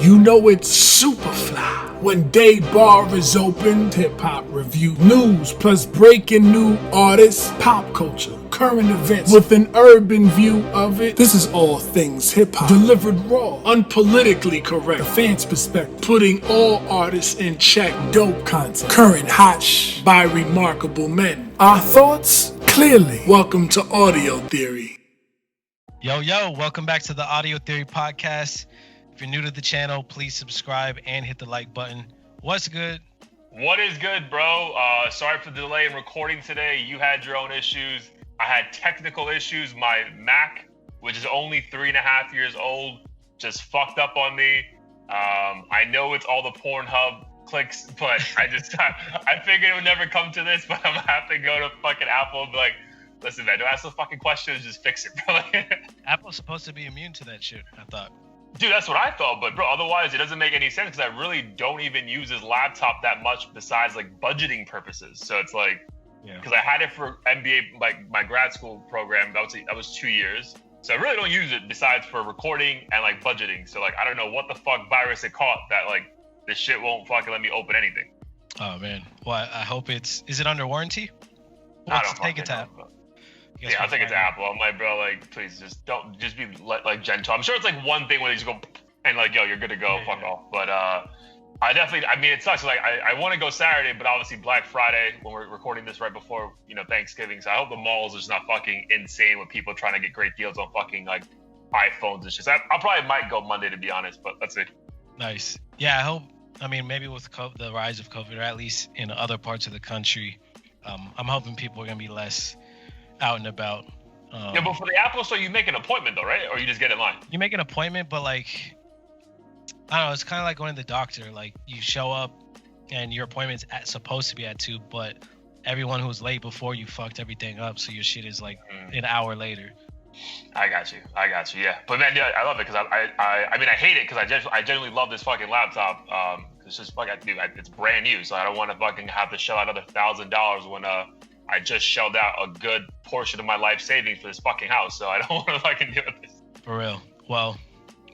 You know it's super fly when Day Bar is opened. Hip-hop review, news, plus breaking new artists, pop culture, current events with an urban view of it. This is all things hip-hop, delivered raw, unpolitically correct, a fan's perspective, putting all artists in check. Dope content, current hot by remarkable men. Our thoughts, clearly. Welcome to Audio Theory. Yo, welcome back to the Audio Theory podcast. If you're new to the channel, please subscribe and hit the like button. What's good? What is good, bro? Sorry for the delay in recording today. You had your own issues. I had technical issues. My Mac, which is only 3.5 years old, just fucked up on me. I know it's all the Pornhub clicks, but I figured it would never come to this, but I'm gonna have to go to fucking Apple and be like, listen, man, don't ask the fucking questions, just fix it, bro. Apple's supposed to be immune to that shit, I thought. Dude, that's what I thought, but bro, otherwise it doesn't make any sense because I really don't even use this laptop that much besides like budgeting purposes. So it's like, because I had it for MBA, like my grad school program, that was 2 years. So I really don't use it besides for recording and like budgeting. So like, I don't know what the fuck virus it caught that like this shit won't fucking let me open anything. Oh man, well I hope is it under warranty? I don't take it to Apple. Yeah, I'll take it to Apple. I'm like, bro, like, please just be like gentle. I'm sure it's like one thing where they just go and like, yo, you're good to go, fuck off. But it sucks. Like, I want to go Saturday, but obviously Black Friday when we're recording this right before Thanksgiving. So I hope the malls are just not fucking insane with people trying to get great deals on fucking like iPhones and shit. So I probably might go Monday to be honest, but let's see. Nice. Yeah, I hope. I mean, maybe with the rise of COVID, or at least in other parts of the country, I'm hoping people are gonna be less out and about. Yeah, but for the Apple Store, you make an appointment though, right? Or you just get in line? You make an appointment, but like, I don't know, it's kind of like going to the doctor. Like, you show up and your appointment's supposed to be at 2, but everyone who was late before you fucked everything up, so your shit is like an hour later. I got you. Yeah, but man, yeah, I love it because I mean, I hate it because I genuinely love this fucking laptop. It's just fucking, dude, it's brand new, so I don't want to fucking have to shell out another $1,000 when I just shelled out a good portion of my life savings for this fucking house, so I don't want to fucking deal with this. For real. Well,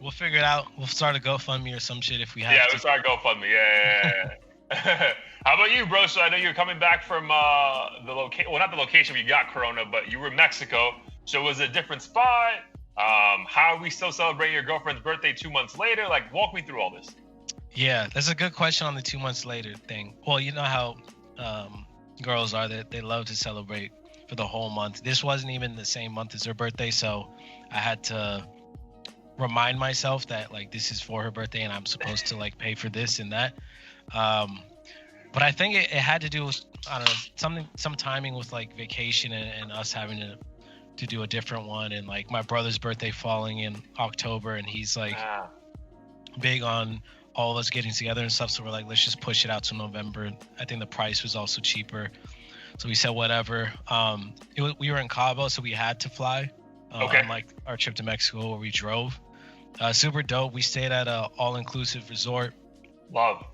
we'll figure it out. We'll start a GoFundMe or some shit if we have to. Yeah, we'll start a GoFundMe. Yeah. How about you, bro? So I know you're coming back from the location. Well, not the location where you got Corona, but you were in Mexico. So it was a different spot. How are we still celebrating your girlfriend's birthday 2 months later? Like, walk me through all this. Yeah, that's a good question on the 2 months later thing. Well, you know how girls are that they love to celebrate for the whole month. This wasn't even the same month as her birthday, so I had to remind myself that like this is for her birthday and I'm supposed to like pay for this and that. But I think it had to do with, I don't know, some timing with like vacation and us having to do a different one, and like my brother's birthday falling in October, and he's like big on all of us getting together and stuff, so we're like, let's just push it out to November. I think the price was also cheaper, so we said whatever. We were in Cabo, so we had to fly on like our trip to Mexico where we drove. Super dope. We stayed at a all-inclusive resort. Love.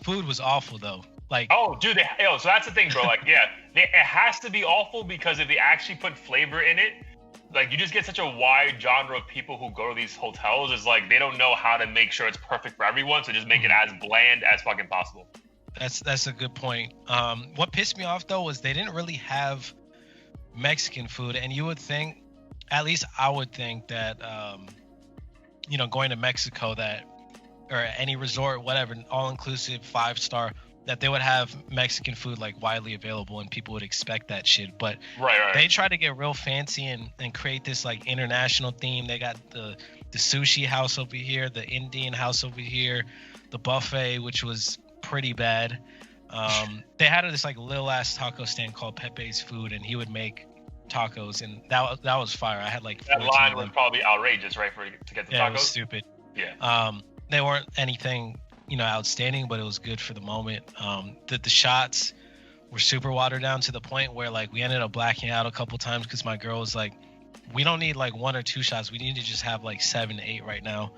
Food was awful though. Like, oh dude, so that's the thing, bro. Like, yeah, it has to be awful because if they actually put flavor in it, like, you just get such a wide genre of people who go to these hotels. Is like they don't know how to make sure it's perfect for everyone, so just make it as bland as fucking possible. That's a good point. What pissed me off though was they didn't really have Mexican food, and you would think, at least I would think that going to Mexico, that or any resort, whatever, all inclusive 5-star, that they would have Mexican food like widely available and people would expect that shit. But right. They try to get real fancy and create this like international theme. They got the sushi house over here, the Indian house over here, the buffet, which was pretty bad. They had this like little ass taco stand called Pepe's Food, and he would make tacos, and that was fire. I had like that line was probably outrageous, right, to get the tacos. It was stupid. Yeah. They weren't anything outstanding, but it was good for the moment. The shots were super watered down to the point where like we ended up blacking out a couple times because my girl was like, we don't need like 1 or 2 shots, we need to just have like 7 to 8 right now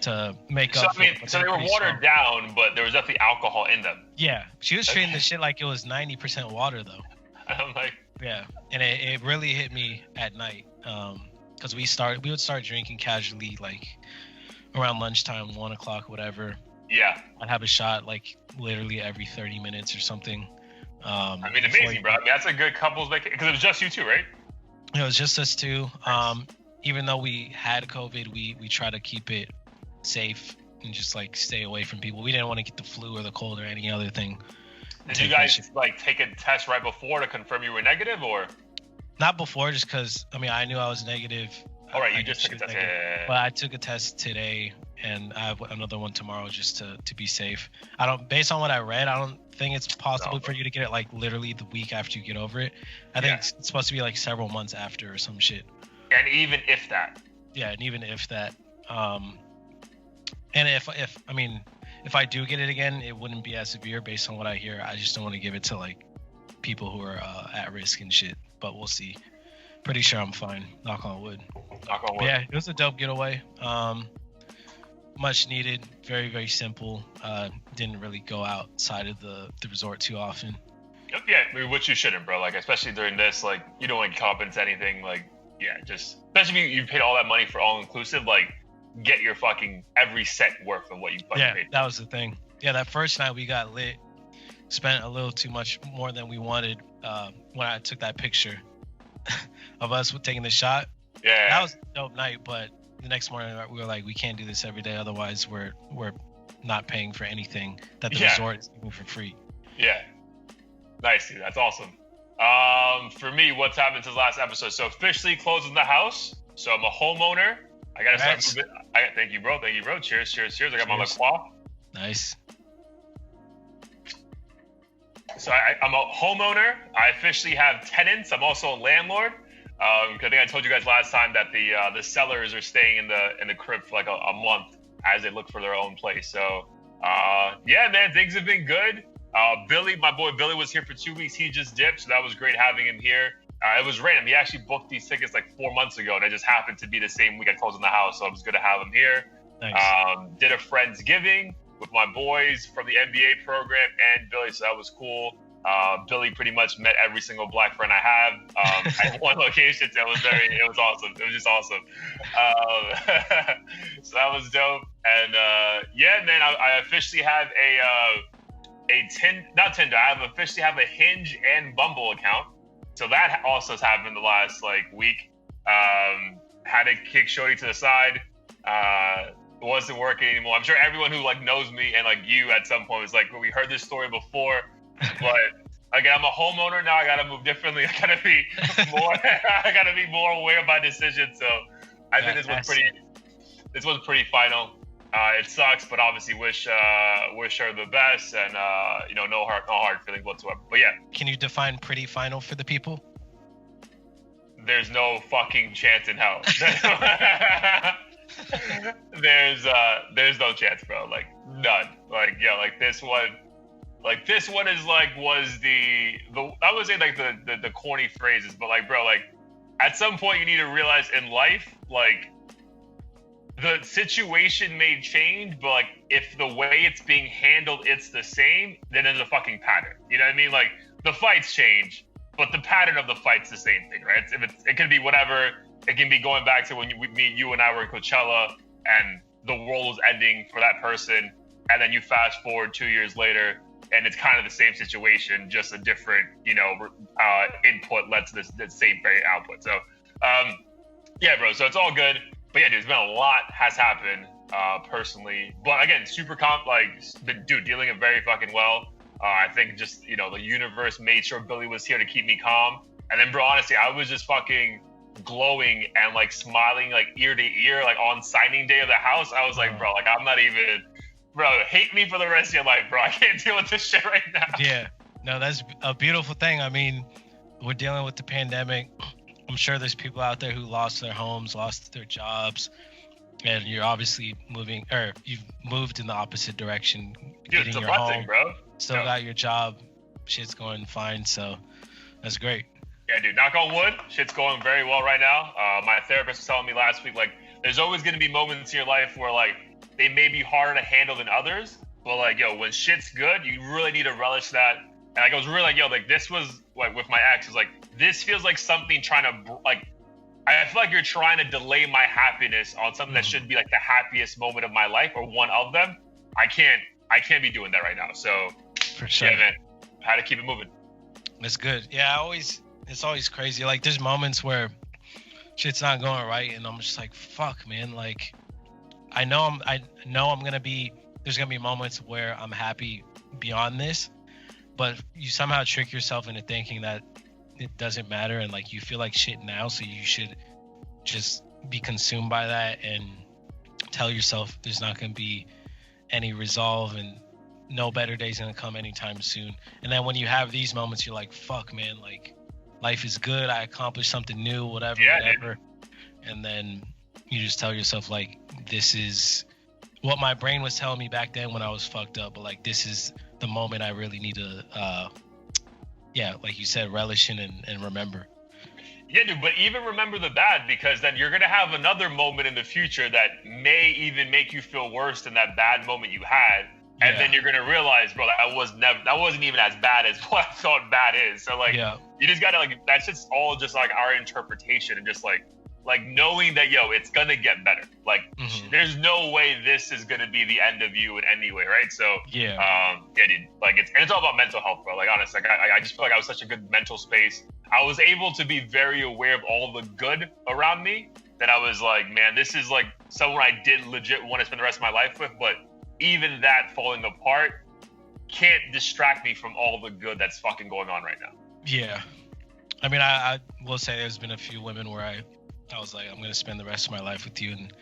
to make up. So they were watered down, but there was definitely alcohol in them. Yeah, she was treating the shit like it was 90% water though. I'm like, yeah, and it really hit me at night, because we would start drinking casually like around lunchtime, 1 o'clock, whatever. Yeah. I'd have a shot like literally every 30 minutes or something. I mean, amazing, bro. I mean, that's a good couples vacation because it was just you two, right? It was just us two. Nice. Even though we had COVID, we try to keep it safe and just like stay away from people. We didn't want to get the flu or the cold or any other thing. Did you guys like take a test right before to confirm you were negative, or? Not before, just because I mean I knew I was negative. All right, you just took a test. But I took a test today, and I have another one tomorrow just to be safe. Based on what I read, I don't think it's possible for you to get it like literally the week after you get over it. I think it's supposed to be like several months after or some shit. And even if that. Yeah, and even if that. And if I do get it again, it wouldn't be as severe based on what I hear. I just don't want to give it to like people who are at risk and shit. But we'll see. Pretty sure I'm fine. Knock on wood. Knock on wood. But yeah, it was a dope getaway. Much needed. Very, very simple. Didn't really go outside of the resort too often. Yeah, I mean, which you shouldn't, bro. Like, especially during this, like, you don't want to cop into anything. Like, yeah, just especially if you paid all that money for all inclusive. Like, get your fucking every cent worth of what you fucking paid. That was the thing. Yeah, that first night we got lit. Spent a little too much more than we wanted when I took that picture of us taking the shot. Yeah, that was a dope night. But the next morning we were like, we can't do this every day, otherwise we're not paying for anything that the resort is giving for free. Yeah, nice, dude. That's awesome. For me, what's happened since last episode? So officially closing the house. So I'm a homeowner. I gotta start. Thank you, bro. Cheers, cheers, cheers. I got my La Croix. Nice. So I'm a homeowner. I officially have tenants. I'm also a landlord. I think I told you guys last time that the sellers are staying in the crib for like a month as they look for their own place. So yeah, man, things have been good. Billy, my boy Billy, was here for 2 weeks. He just dipped, so that was great having him here. It was random. He actually booked these tickets like 4 months ago, and it just happened to be the same week I closed on the house. So it was good to have him here. Nice. Did a Friendsgiving with my boys from the NBA program and Billy, so that was cool. Billy pretty much met every single black friend I have at one location. So it was awesome. It was just awesome. So that was dope. And yeah, man, I officially have I officially have a Hinge and Bumble account. So that also has happened the last like week. Had to kick Shorty to the side. It wasn't working anymore. I'm sure everyone who like knows me and like you at some point was like, well, we heard this story before, but again, I'm a homeowner now. I gotta move differently. I gotta be more aware of my decisions. So I think this was pretty final. It sucks, but obviously wish her the best, and no hard feelings whatsoever. But yeah, can you define pretty final for the people? There's no fucking chance in hell. There's no chance, bro. Like none. Like yeah, like this one is like was the I would say like the corny phrases, but like bro, like at some point you need to realize in life, like the situation may change, but like if the way it's being handled it's the same, then there's a fucking pattern. You know what I mean? Like the fights change, but the pattern of the fight's the same thing, right? It can be whatever. It can be going back to when you and I were in Coachella and the world was ending for that person, and then you fast forward 2 years later and it's kind of the same situation, just a different, input led to the same very output. So, yeah, bro. So it's all good. But yeah, dude, there's been a lot has happened personally. But again, super dealing it very fucking well. I think just, the universe made sure Billy was here to keep me calm. And then, bro, honestly, I was just fucking glowing and like smiling like ear to ear, like on signing day of the house. I was like, bro, like I'm not even, bro, hate me for the rest of your life, bro. I can't deal with this shit right now. Yeah, no, that's a beautiful thing. I mean, we're dealing with the pandemic. I'm sure there's people out there who lost their homes, lost their jobs, and you're obviously you've moved in the opposite direction. Dude, it's a blessing, bro. Still got your job. Shit's going fine, so that's great. Yeah, dude, knock on wood. Shit's going very well right now. My therapist was telling me last week, like, there's always going to be moments in your life where, like, they may be harder to handle than others, but, like, yo, when shit's good, you really need to relish that. And, like, I was really like, yo, like, this was, like, with my ex, was like, this feels like something trying to, like, I feel like you're trying to delay my happiness on something that should be like the happiest moment of my life or one of them. I can't be doing that right now. So For sure. yeah, man, how to keep it moving. That's good. Yeah, it's always crazy. Like there's moments where shit's not going right, and I'm just like, fuck, man. Like I know I'm gonna be. There's gonna be moments where I'm happy beyond this, but you somehow trick yourself into thinking that it doesn't matter, and like you feel like shit now, so you should just be consumed by that and tell yourself there's not gonna be any resolve and no better day's gonna come anytime soon. And then when you have these moments, you're like, fuck, man, like life is good, I accomplished something new, whatever. And then you just tell yourself like, this is what my brain was telling me back then when I was fucked up, but like this is the moment I really need to like you said, relish in and remember. Yeah, dude, but even remember the bad, because then you're gonna have another moment in the future that may even make you feel worse than that bad moment you had. And then you're gonna realize, bro, that wasn't even as bad as what I thought bad is. So like, you just gotta like, that's just all just like our interpretation and just like knowing that, yo, it's gonna get better. Like, there's no way this is gonna be the end of you in any way, right? So dude, like it's all about mental health, bro. Like honestly, like I just feel like I was such a good mental space. I was able to be very aware of all the good around me. That I was like, man, this is like someone I did legit want to spend the rest of my life with, but even that falling apart can't distract me from all the good that's fucking going on right now. Yeah. I mean, I will say there's been a few women where I was like, I'm going to spend the rest of my life with you. And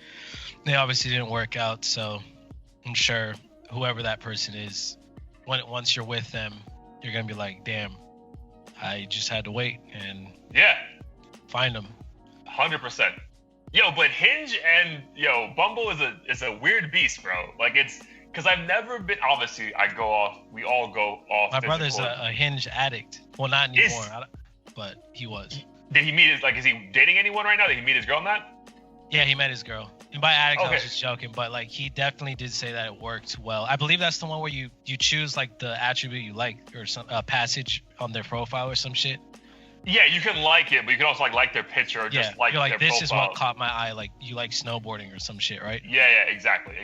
they obviously didn't work out. So I'm sure whoever that person is, once you're with them, you're going to be like, damn, I just had to wait and find them. 100%. Yo, but Hinge and Bumble is a weird beast, bro. Like it's because I've never been. Obviously, we all go off. My brother's a Hinge addict. Well, not anymore, but he was. Did he meet is he dating anyone right now? Did he meet his girl in that? Yeah, he met his girl. And by addict, I was just joking, but like he definitely did say that it worked well. I believe that's the one where you choose like the attribute you like or some passage on their profile or some shit. Yeah, you can like it, but you can also like their picture or just like their this profile. Is what caught my eye. Like you like snowboarding or some shit, right? Yeah, exactly.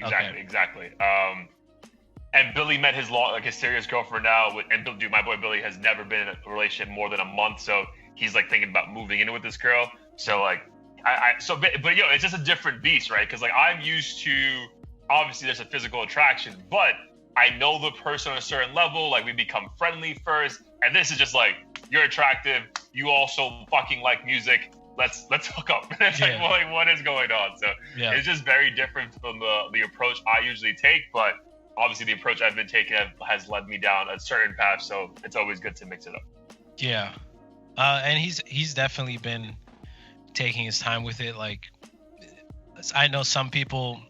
And Billy met his serious girlfriend now. And dude, my boy Billy has never been in a relationship more than a month, so he's like thinking about moving in with this girl. So like, but it's just a different beast, right? Because like I'm used to, obviously there's a physical attraction, but I know the person on a certain level. Like we become friendly first, and this is just like, you're attractive. You also fucking like music. Let's hook up. It's like, well, what is going on? So it's just very different from the approach I usually take. But obviously, the approach I've been taking has led me down a certain path. So it's always good to mix it up. Yeah, and he's definitely been taking his time with it. Like I know some people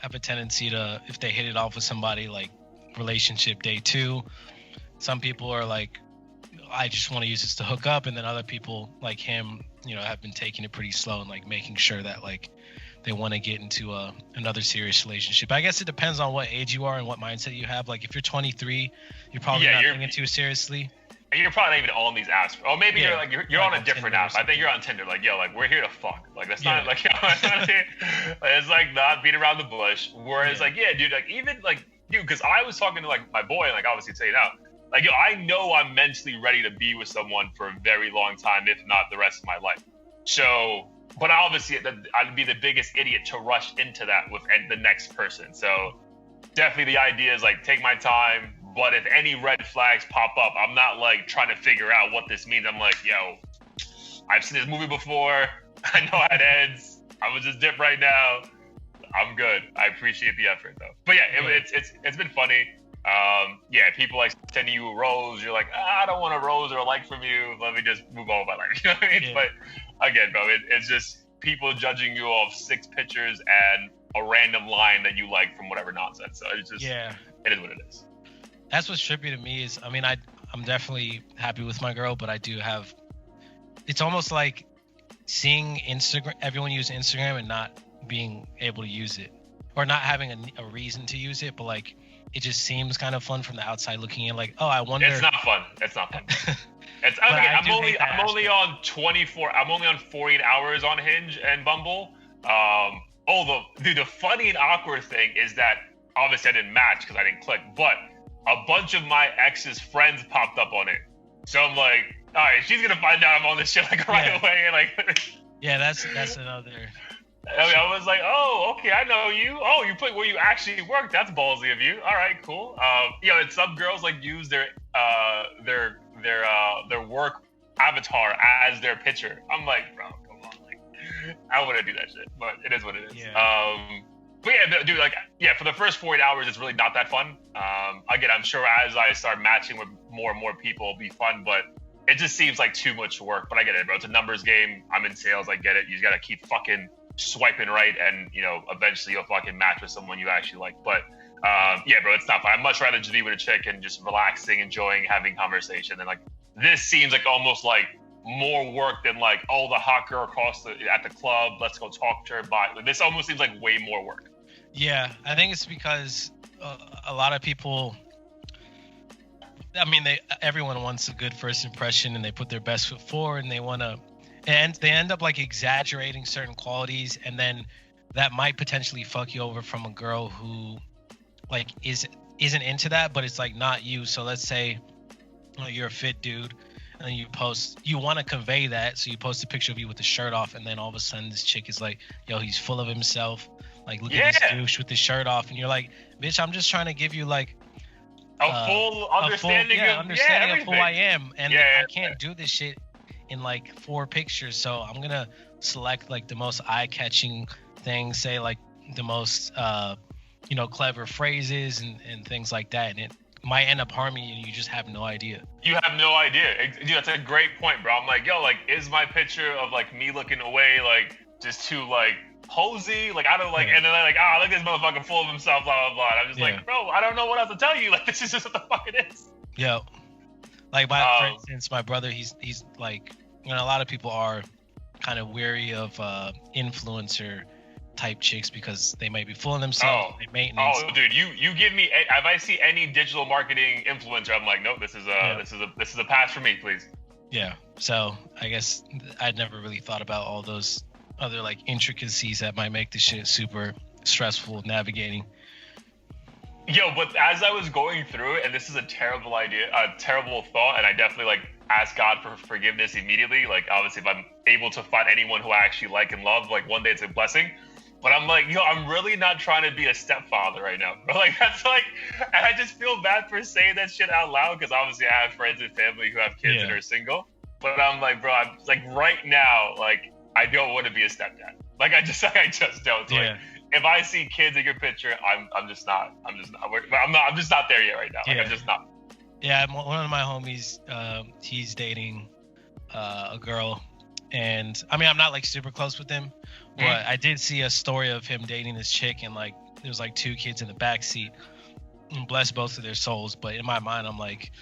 have a tendency to, if they hit it off with somebody, like relationship day 2. Some people are like, I just want to use this to hook up, and then other people like him, have been taking it pretty slow and like making sure that like they want to get into another serious relationship. I guess it depends on what age you are and what mindset you have. Like if you're 23, you're probably not thinking too seriously. And you're probably not even on these apps. Or maybe you're on a different app. I think you're on Tinder. Like, yo, like we're here to fuck. Like that's not like, it's like not beat around the bush. Whereas like, dude, like even like, dude, because I was talking to like my boy, and like obviously say it out. Like, yo, I know I'm mentally ready to be with someone for a very long time, if not the rest of my life. So, but obviously, I'd be the biggest idiot to rush into that with the next person. So, definitely the idea is like, take my time. But if any red flags pop up, I'm not like trying to figure out what this means. I'm like, yo, I've seen this movie before. I know how it ends. I'm gonna just dip right now. I'm good. I appreciate the effort though. But it's been funny. People like sending you a rose. You're like, I don't want a rose or a like from you. Let me just move on with my life. You know what I mean? But again, bro, it's just people judging you off 6 pictures and a random line that you like from whatever nonsense. So it's just, it is what it is. That's what's trippy to me is, I mean, I'm definitely happy with my girl, but I do have, it's almost like seeing everyone use Instagram and not being able to use it, or not having a reason to use it, but like it just seems kind of fun from the outside looking in. Like, oh, I wonder. It's not fun. It's not fun. I'm only on 24. I'm only on 48 hours on Hinge and Bumble. The funny and awkward thing is that obviously I didn't match because I didn't click, but a bunch of my ex's friends popped up on it. So I'm like, all right, she's gonna find out I'm on this shit like right away. And like, yeah, that's another. I was like, oh, okay, I know you. Oh, you put where you actually work. That's ballsy of you. All right, cool. And some girls like use their work avatar as their picture. I'm like, bro, come on, like, I wouldn't do that shit, but it is what it is. Yeah. But yeah, dude, like, yeah, for the first 48 hours, it's really not that fun. Again, I'm sure as I start matching with more and more people, it'll be fun, but it just seems like too much work. But I get it, bro. It's a numbers game. I'm in sales. I get it. You just gotta keep fucking swiping right, and eventually you'll fucking match with someone you actually like. But yeah, bro, it's not fun. I'd much rather just be with a chick and just relaxing, enjoying having conversation. And like, this seems like almost like more work than like, oh, the hot girl at the club, let's go talk to her. But this almost seems like way more work. Yeah, I think it's because a lot of people, I mean, everyone wants a good first impression, and they put their best foot forward, and they end up like exaggerating certain qualities, and then that might potentially fuck you over from a girl who like isn't into that, but it's like not you. So let's say you're a fit dude, and then you want to convey that, so you post a picture of you with the shirt off, and then all of a sudden this chick is like, yo, he's full of himself. Like, look at this douche with his shirt off, and you're like, bitch, I'm just trying to give you like a full understanding of who I am, and I can't do this shit in like 4 pictures. So I'm gonna select like the most eye-catching things, say like the most clever phrases and things like that, and it might end up harming you, and you just have no idea. You have no idea. Dude, that's a great point, bro. I'm like, yo, like, is my picture of like me looking away like just too like posy, like I don't like, and then they're like, look at this motherfucker full of himself, blah blah blah. And I'm just like, bro, I don't know what else to tell you. Like, this is just what the fuck it is. Yeah. Like, for instance, my brother, he's like, a lot of people are kind of weary of influencer type chicks because they might be fooling themselves. Maintenance. Oh, dude, you give me, if I see any digital marketing influencer, I'm like, nope, this is a pass for me, please. Yeah. So I guess I'd never really thought about all those other like intricacies that might make this shit super stressful navigating. Yo, but as I was going through it, and this is a terrible idea, a terrible thought, and I definitely like ask God for forgiveness immediately. Like, obviously, if I'm able to find anyone who I actually like and love, like one day it's a blessing. But I'm like, yo, I'm really not trying to be a stepfather right now, bro. Like, that's like, and I just feel bad for saying that shit out loud, because obviously I have friends and family who have kids and are single. But I'm like, bro, I'm like right now, like, I don't want to be a stepdad. Like, I just don't. So, like, if I see kids in your picture, I'm just not there yet right now. Like, I'm just not. Yeah, one of my homies, he's dating a girl, and I mean, I'm not like super close with him, but I did see a story of him dating this chick, and like there was like 2 kids in the backseat. Bless both of their souls, but in my mind, I'm like,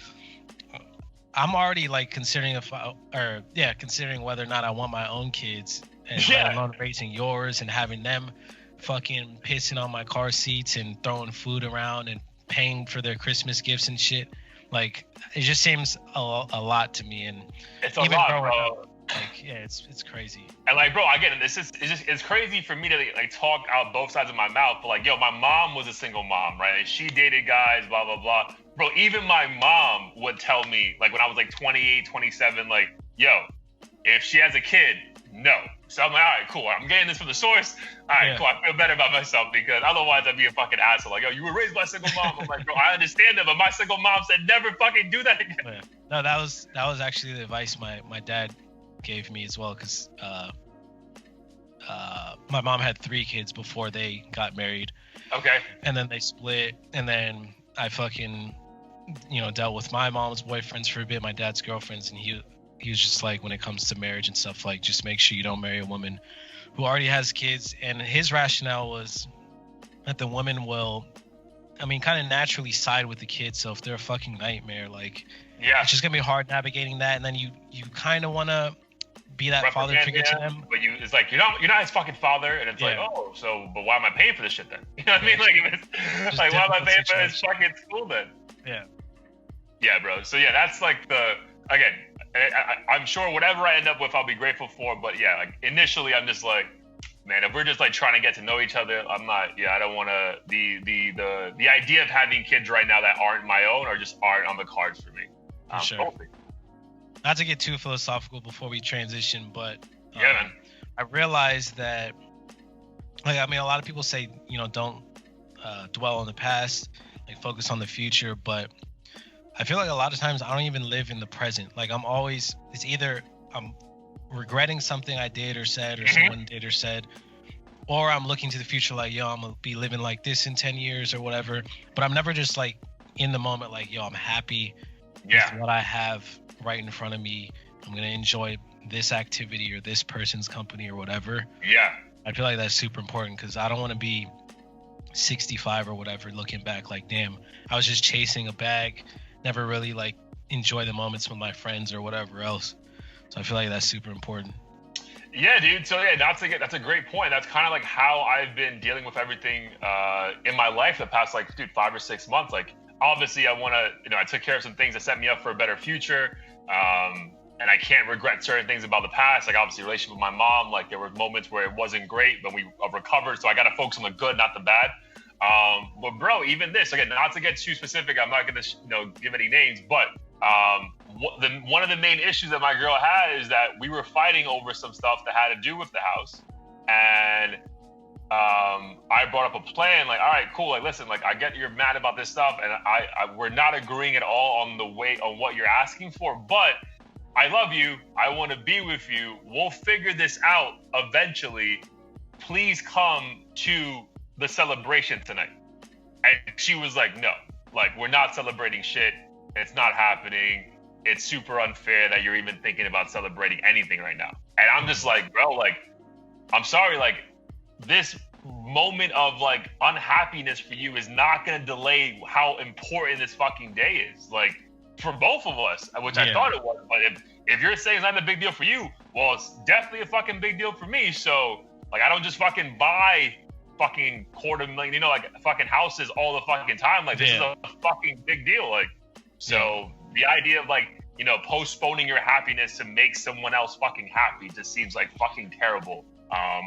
I'm already like considering whether or not I want my own kids, and let alone raising yours and having them fucking pissing on my car seats and throwing food around and paying for their Christmas gifts and shit. Like, it just seems a lot to me, and it's a lot, bro. Like, yeah, it's crazy. And like, bro, again, it's crazy for me to like talk out both sides of my mouth. But like, yo, my mom was a single mom, right? She dated guys, blah blah blah. Bro, even my mom would tell me, like, when I was like 28, 27, like, yo, if she has a kid, no. So I'm like, all right, cool. I'm getting this from the source. All right, cool. I feel better about myself, because otherwise I'd be a fucking asshole. Like, yo, you were raised by a single mom. I'm like, bro, I understand that, but my single mom said never fucking do that again. Yeah. No, that was actually the advice my dad gave me as well, because my mom had 3 kids before they got married. Okay. And then they split, and then I fucking dealt with my mom's boyfriends for a bit, my dad's girlfriends, and he was just like, when it comes to marriage and stuff, like, just make sure you don't marry a woman who already has kids. And his rationale was that the woman will, I mean, kind of naturally side with the kids. So if they're a fucking nightmare, like, it's just gonna be hard navigating that. And then you kind of want to be that father figure to them. But it's like you're not his fucking father, and it's like, oh, so but why am I paying for this shit then? You know what I mean? Like, if it's, like why am I paying for this fucking school then? Yeah, bro. So yeah, that's like again. I'm sure whatever I end up with, I'll be grateful for. But yeah, like initially, I'm just like, man, if we're just like trying to get to know each other, I'm not. Yeah, I don't want to. The idea of having kids right now that aren't my own or just aren't on the cards for me. Sure. Totally. Not to get too philosophical before we transition, but yeah, man. I realized that, like, I mean, a lot of people say, you know, don't dwell on the past, like focus on the future, but I feel like a lot of times I don't even live in the present. Like it's either I'm regretting something I did or said or someone did or said, or I'm looking to the future like, yo, I'm gonna be living like this in 10 years or whatever. But I'm never just like in the moment like, yo, I'm happy with what I have right in front of me. I'm gonna enjoy this activity or this person's company or whatever. Yeah. I feel like that's super important because I don't want to be 65 or whatever looking back like, damn, I was just chasing a bag, never really like enjoy the moments with my friends or whatever else. So I feel like that's super important. Yeah, dude. So yeah, that's a great point. That's kind of like how I've been dealing with everything in my life the past 5 or 6 months. Like obviously I want to, I took care of some things that set me up for a better future. And I can't regret certain things about the past. Like obviously relationship with my mom, like there were moments where it wasn't great, but we recovered. So I got to focus on the good, not the bad. But bro, even this, again, not to get too specific, I'm not going to, give any names, but one of the main issues that my girl had is that we were fighting over some stuff that had to do with the house. And I brought up a plan, like, all right, cool. Like, listen, like, I get you're mad about this stuff, and we're not agreeing at all on what you're asking for, but I love you. I want to be with you. We'll figure this out eventually. Please come to the celebration tonight. And she was like, no, like, we're not celebrating shit. It's not happening. It's super unfair that you're even thinking about celebrating anything right now. And I'm just like, bro, like, I'm sorry, like, this moment of like unhappiness for you is not going to delay how important this fucking day is. Like, for both of us, which I thought it was. But if you're saying it's not a big deal for you, well, it's definitely a fucking big deal for me. So, like, I don't just fucking buy fucking $250,000, like fucking houses all the fucking time. Like, this is a fucking big deal. Like, so the idea of like, postponing your happiness to make someone else fucking happy just seems like fucking terrible.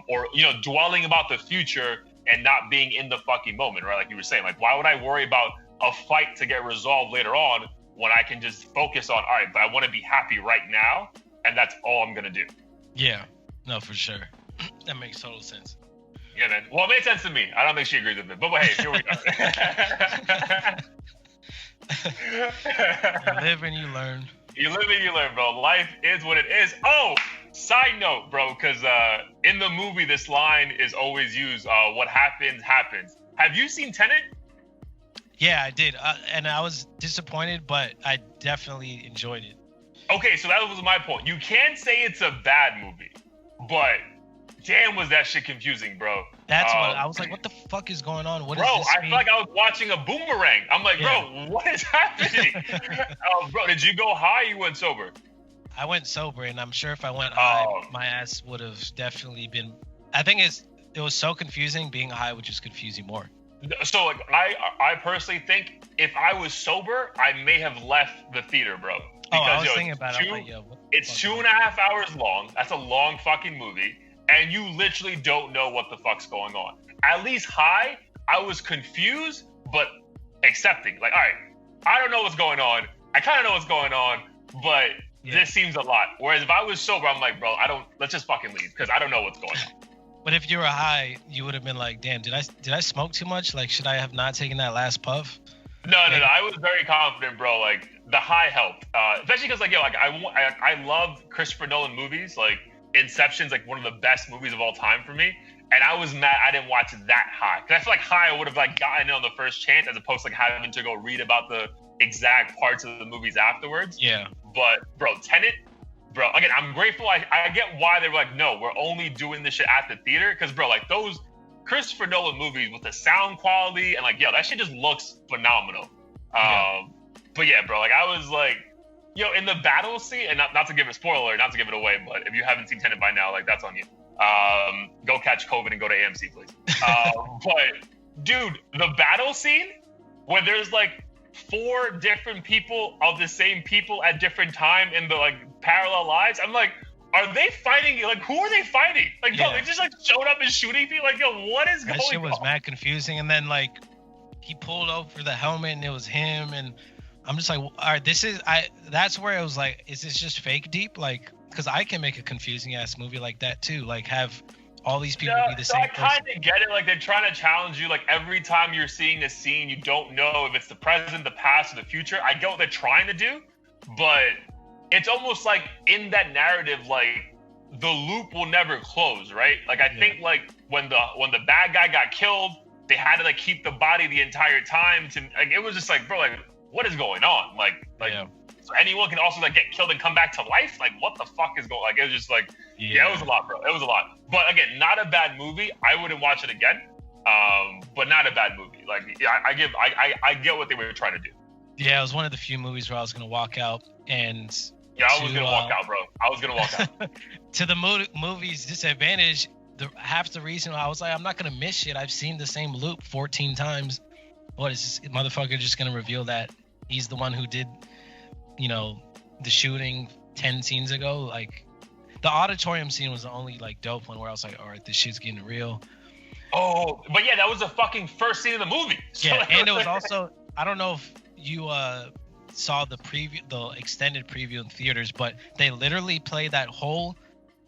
Or, dwelling about the future and not being in the fucking moment, right? Like you were saying, like, why would I worry about a fight to get resolved later on when I can just focus on, all right, but I want to be happy right now, and that's all I'm going to do. Yeah, no, for sure. That makes total sense. Yeah, man. Well, it made sense to me. I don't think she agrees with it, but hey, here we go. You live and you learn. You live and you learn, bro. Life is what it is. Oh, side note, bro, because in the movie, this line is always used, what happens, happens. Have you seen Tenet? Yeah, I did. And I was disappointed, but I definitely enjoyed it. Okay, so that was my point. You can't say it's a bad movie, but damn, was that shit confusing, bro. That's what I was like, what the fuck is going on? What bro, is this I feel like I was watching a boomerang. I'm like, bro, what is happening? Bro, did you go high or you went sober? I went sober, and I'm sure if I went high, my ass would have definitely been... I think it was so confusing. Being high would just confuse you more. So, like, I personally think if I was sober, I may have left the theater, bro. Because, I was thinking about it. Like, it's 2.5 hours long. That's a long fucking movie. And you literally don't know what the fuck's going on. At least high, I was confused, but accepting. Like, all right, I don't know what's going on. I kind of know what's going on, but this seems a lot. Whereas if I was sober, I'm like, bro, let's just fucking leave because I don't know what's going on. But if you were high, you would have been like, damn, did I smoke too much? Like, should I have not taken that last puff? No. I was very confident, bro. Like, the high helped. Especially because, like, I love Christopher Nolan movies. Like, Inception's, like, one of the best movies of all time for me. And I was mad I didn't watch that high. Because I feel like high, I would have, like, gotten it on the first chance as opposed to, like, having to go read about the exact parts of the movies afterwards. Yeah. But, bro, Tenet... Bro, again, I'm grateful. I get why they were like, no, we're only doing this shit at the theater. Because, bro, like, those Christopher Nolan movies with the sound quality and, like, that shit just looks phenomenal. But, yeah, bro, like, I was like, Yo, in the battle scene, and not to give a spoiler, not to give it away, but if you haven't seen Tenet by now, like that's on you. Go catch COVID and go to AMC, please. But dude, the battle scene where there's like 4 different people of the same people at different time in the like parallel lives. I'm like, are they fighting? Like, who are they fighting? Like, bro, they just like showed up and shooting people. Like, yo, what is going on? That shit was mad confusing. And then like he pulled over the helmet and it was him. And I'm just like, all right, that's where it was like, is this just fake deep? Like, because I can make a confusing ass movie like that too. Like have all these people be the same person. I kind of get it. Like they're trying to challenge you. Like every time you're seeing a scene, you don't know if it's the present, the past, or the future. I get what they're trying to do, but it's almost like in that narrative, like the loop will never close, right? Like I think like when the bad guy got killed, they had to like keep the body the entire time. To like it was just like, bro, like what is going on? Like so anyone can also like get killed and come back to life. Like what the fuck is going? Like it was just like it was a lot, bro. It was a lot. But again, not a bad movie. I wouldn't watch it again. But not a bad movie. Like I get what they were trying to do. Yeah, it was one of the few movies where I was gonna walk out and. Yeah, I was gonna walk out, bro. I was gonna walk out. To the movie's disadvantage, half the reason I was like, I'm not gonna miss shit. I've seen the same loop 14 times. What is this motherfucker just gonna reveal that he's the one who did, the shooting 10 scenes ago? Like, the auditorium scene was the only like dope one where I was like, all right, this shit's getting real. Oh, but yeah, that was the fucking first scene of the movie. So yeah, and it was also, I don't know if you saw the extended preview in theaters, but they literally played that whole,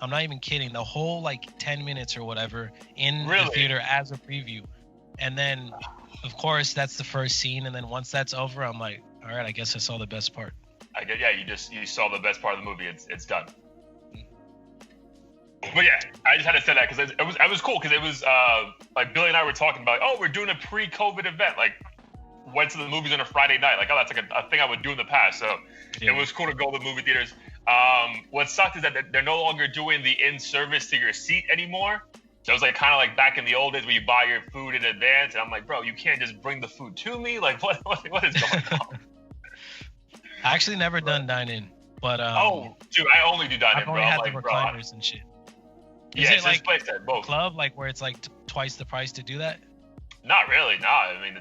I'm not even kidding, the whole like 10 minutes or whatever in the theater as a preview. And then of course that's the first scene, and then once that's over, I'm like, all right, I guess I saw the best part. You saw the best part of the movie. It's done. But yeah, I just had to say that because it was cool, because it was like Billy and I were talking about, we're doing a pre-COVID event, like went to the movies on a Friday night. Like, that's like a thing I would do in the past. So it was cool to go to the movie theaters. What sucked is that they're no longer doing the in-service to your seat anymore. So it was like kind of like back in the old days where you buy your food in advance. And I'm like, bro, you can't just bring the food to me. Like, what is going on? I actually never done dine-in, but dude, I only do dine-in, bro. I've only had the recliners and shit. Is it like both. Club, like where it's like twice the price to do that? Not really, no. I mean,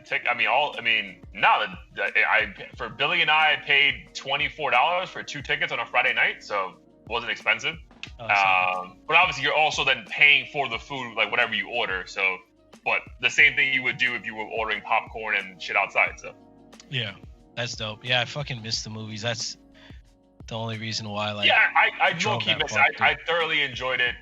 for Billy and I paid $24 for 2 tickets on a Friday night, so it wasn't expensive. But obviously you're also then paying for the food, like whatever you order. So, but the same thing you would do if you were ordering popcorn and shit outside. So. Yeah, that's dope. Yeah, I fucking miss the movies. That's the only reason why. Like, yeah, I don't keep missing. I thoroughly enjoyed it.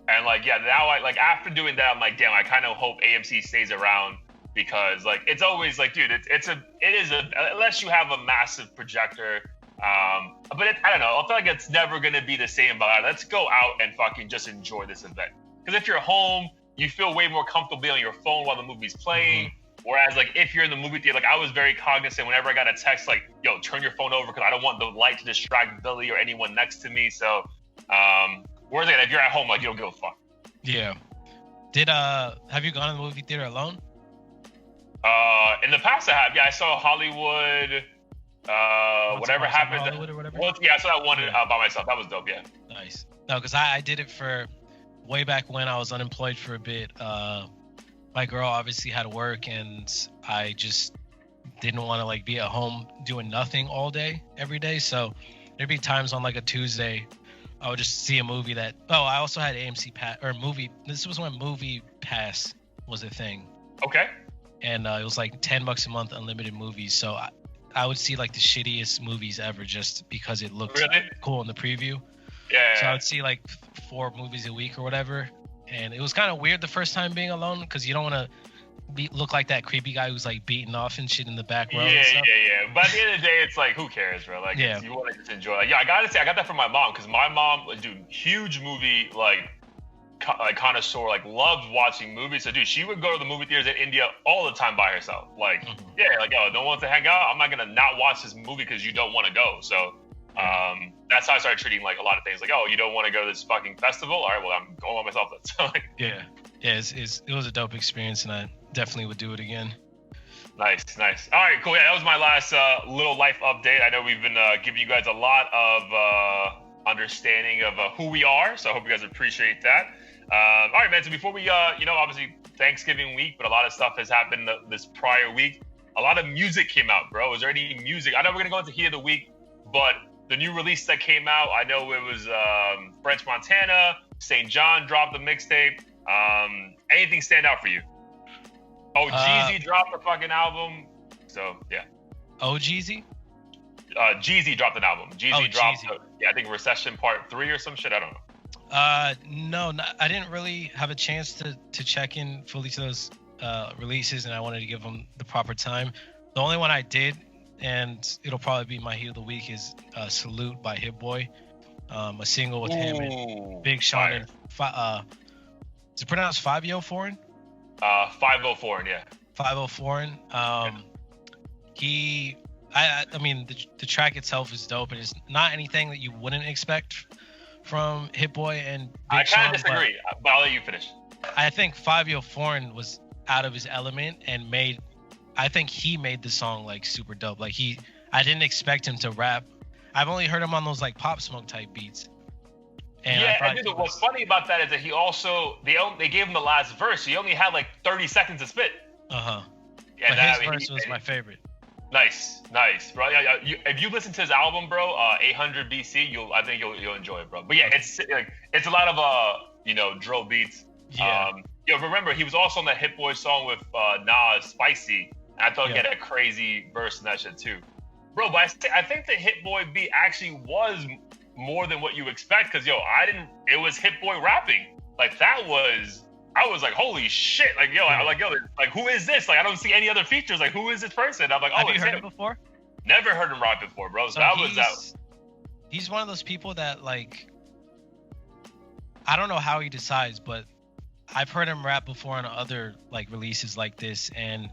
And like, yeah, now after doing that, I'm like, damn, I kind of hope AMC stays around, because like it's always like, dude, it is unless you have a massive projector. But I don't know. I feel like it's never gonna be the same. But let's go out and fucking just enjoy this event. Because if you're home, you feel way more comfortable on your phone while the movie's playing. Mm-hmm. Whereas, like, if you're in the movie theater, like, I was very cognizant whenever I got a text, like, yo, turn your phone over, because I don't want the light to distract Billy or anyone next to me. So, whereas, like, if you're at home, like, you don't give a fuck. Yeah. Have you gone to the movie theater alone? In the past, I have. Yeah, I saw Hollywood. Whatever happened. Hollywood or whatever? Well, yeah, I saw that one by myself. That was dope, yeah. Nice. No, because I did it for way back when I was unemployed for a bit. My girl obviously had work, and I just didn't want to like be at home doing nothing all day, every day. So there'd be times on like a Tuesday, I would just see a movie that. Oh, I also had AMC Pass or movie. This was when Movie Pass was a thing. Okay. And it was like $10 a month, unlimited movies. So I would see like the shittiest movies ever just because it looked cool in the preview. Yeah. So I would see like 4 movies a week or whatever. And it was kind of weird the first time being alone, because you don't want to look like that creepy guy who's like beating off and shit in the back row. Yeah. But at the end of the day, it's like, who cares, bro? Like, you want to just enjoy. Like, yeah, I gotta say, I got that from my mom, because my mom, dude, huge movie like connoisseur, like loved watching movies. So, dude, she would go to the movie theaters in India all the time by herself. Like, yo, don't want to hang out. I'm not gonna not watch this movie because you don't want to go. So. That's how I started treating like a lot of things. Like, oh, you don't want to go to this fucking festival? All right, well, I'm going by myself. So, like, it was a dope experience, and I definitely would do it again. Nice. All right, cool. Yeah, that was my last little life update. I know we've been giving you guys a lot of understanding of who we are, so I hope you guys appreciate that. All right, man. So before we, obviously Thanksgiving week, but a lot of stuff has happened this prior week. A lot of music came out, bro. Was there any music? I know we're gonna go into Heat of the Week, but the new release that came out, I know it was French Montana, St. John dropped the mixtape. Anything stand out for you? Oh, Jeezy dropped a fucking album. So, yeah. Oh, Jeezy? Jeezy dropped an album. Jeezy dropped, Jeezy. I think Recession Part 3 or some shit. I don't know. No, I didn't really have a chance to check in fully to those releases, and I wanted to give them the proper time. The only one I did, and it'll probably be my Heat of the Week, is Salute by Hit Boy. A single with him and Big Sean. And is it pronounced Fabio Foreign? 504, yeah. 504. I mean, the track itself is dope, and it's not anything that you wouldn't expect from Hit Boy and Big I Sean. kind of disagree, but I'll let you finish. I think Fabio Foreign was out of his element and I think he made the song like super dope. Like I didn't expect him to rap. I've only heard him on those like Pop Smoke type beats. And what's funny about that is that he also they gave him the last verse. He only had like 30 seconds to spit. But And his verse was my favorite. Nice, bro. Yeah. If you listen to his album, bro, 800 BC, I think you'll enjoy it, bro. But yeah, it's a lot of drill beats. Yeah. Remember he was also on that Hit Boy song with Nas, Spicy. And I thought he had a crazy verse in that shit too, bro. But I think the Hit Boy beat actually was more than what you expect, because it was Hit Boy rapping. Like I was like, holy shit! Like who is this? Like I don't see any other features. Like who is this person? I'm like, oh, have you heard him. it before? Never heard him rap before, bro. So he's one of those people that like, I don't know how he decides, but I've heard him rap before on other like releases like this, and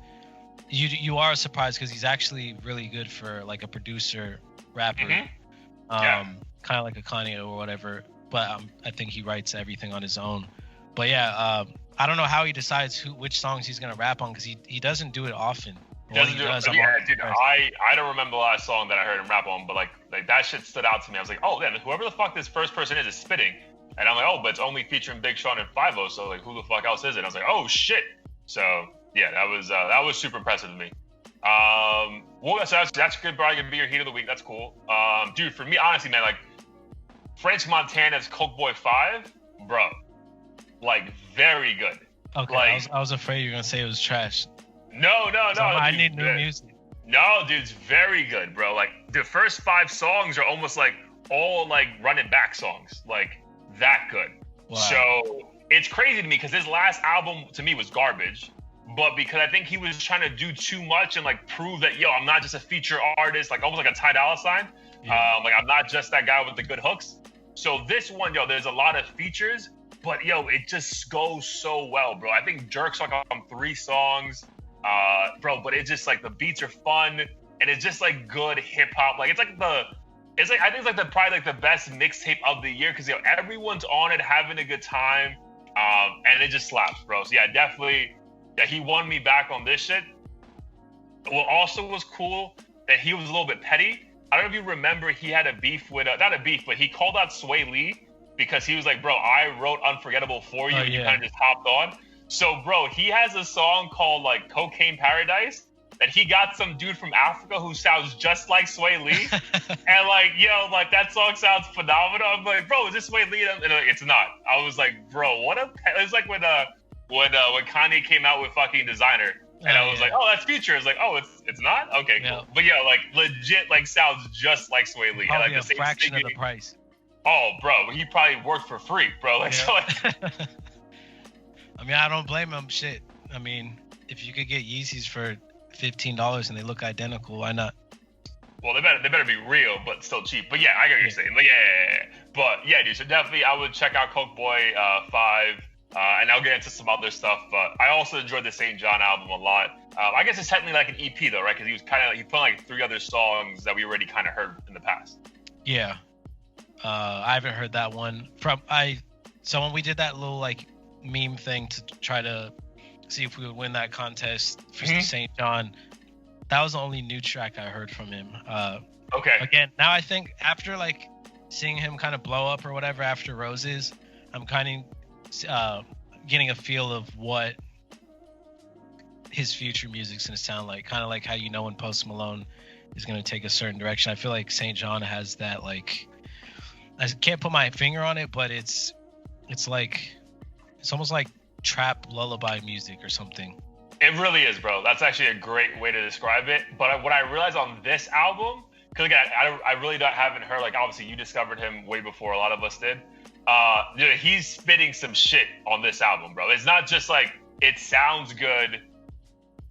you are surprised because he's actually really good for like a producer rapper. Mm-hmm. Kind of like a Kanye or whatever, but I think he writes everything on his own. But yeah, I don't know how he decides which songs he's gonna rap on, because he doesn't do it often. Dude, I don't remember the last song that I heard him rap on, but like that shit stood out to me. I was like, oh man, whoever the fuck this first person is spitting, and I'm like, oh, but it's only featuring Big Sean and 5-0, so like who the fuck else is it? And I was like, oh shit. So yeah, that was super impressive to me. Well, so that's good, bro. Gonna be your Heat of the Week. That's cool. Dude, for me, honestly, man, like French Montana's Coke Boy 5, bro, like very good. Okay, like, I was afraid you were gonna say it was trash. No. I need new music. No, dude, it's very good, bro. Like the first 5 songs are almost like all like running back songs, like that good. Wow. So it's crazy to me because his last album to me was garbage. But because I think he was trying to do too much and like prove that, I'm not just a feature artist, like almost like a Ty Dolla $ign. Yeah. Like I'm not just that guy with the good hooks. So this one, there's a lot of features, but it just goes so well, bro. I think Jerk's like on 3 songs, bro. But it's just like the beats are fun and it's just like good hip hop. Like I think it's probably the best mixtape of the year because everyone's on it having a good time, and it just slaps, bro. So yeah, definitely. Yeah, he won me back on this shit. What also was cool that he was a little bit petty. I don't know if you remember, he had a beef with not a beef, but he called out Sway Lee because he was like, "Bro, I wrote Unforgettable for you, and you kind of just hopped on." So, bro, he has a song called like Cocaine Paradise that he got some dude from Africa who sounds just like Sway Lee, and like, that song sounds phenomenal. I'm like, bro, is this Sway Lee? And like, it's not. I was like, bro, it's like when Kanye came out with fucking Designer, and I was like, oh, that's Future. It's like, oh, it's not? Okay, cool. But like legit, like sounds just like Sway Lee. Probably like a fraction of the price. Oh, bro, he probably worked for free, bro. Like, so like, I mean, I don't blame him. Shit. I mean, if you could get Yeezys for $15 and they look identical, why not? Well, they better be real, but still cheap. But yeah, I get what you're saying. But yeah. But yeah, dude. So definitely, I would check out Coke Boy 5. And I'll get into some other stuff, but I also enjoyed the St. John album a lot. I guess it's technically like an EP though, right? Because he put like 3 other songs that we already kind of heard in the past. Yeah, I haven't heard that one So when we did that little like meme thing to try to see if we would win that contest for Mhm. St. John. That was the only new track I heard from him. Okay. Again, now I think after like seeing him kind of blow up or whatever after Roses, I'm kind of getting a feel of what his future music's gonna sound like. Kind of like how when Post Malone is gonna take a certain direction. I feel like St. John has that, like, I can't put my finger on it, but it's like, it's almost like trap lullaby music or something. It really is, bro. That's actually a great way to describe it. But what I realized on this album, because again, I really haven't heard, like, obviously you discovered him way before a lot of us did. He's spitting some shit on this album, bro. It's not just like, it sounds good,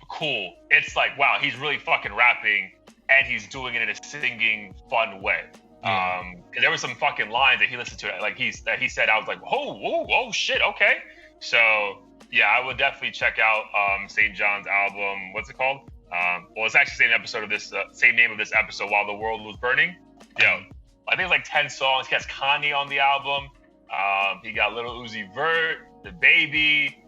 cool. It's like, wow, he's really fucking rapping, and he's doing it in a singing, fun way. Yeah. Cause there were some fucking lines that he listened to, like he said, I was like, oh shit, okay. So yeah, I would definitely check out St. John's album. What's it called? Well, it's actually the same episode of this, same name of this episode, While the World Was Burning. Yo, I think it's like 10 songs. He has Kanye on the album. He got Lil Uzi Vert, The Baby,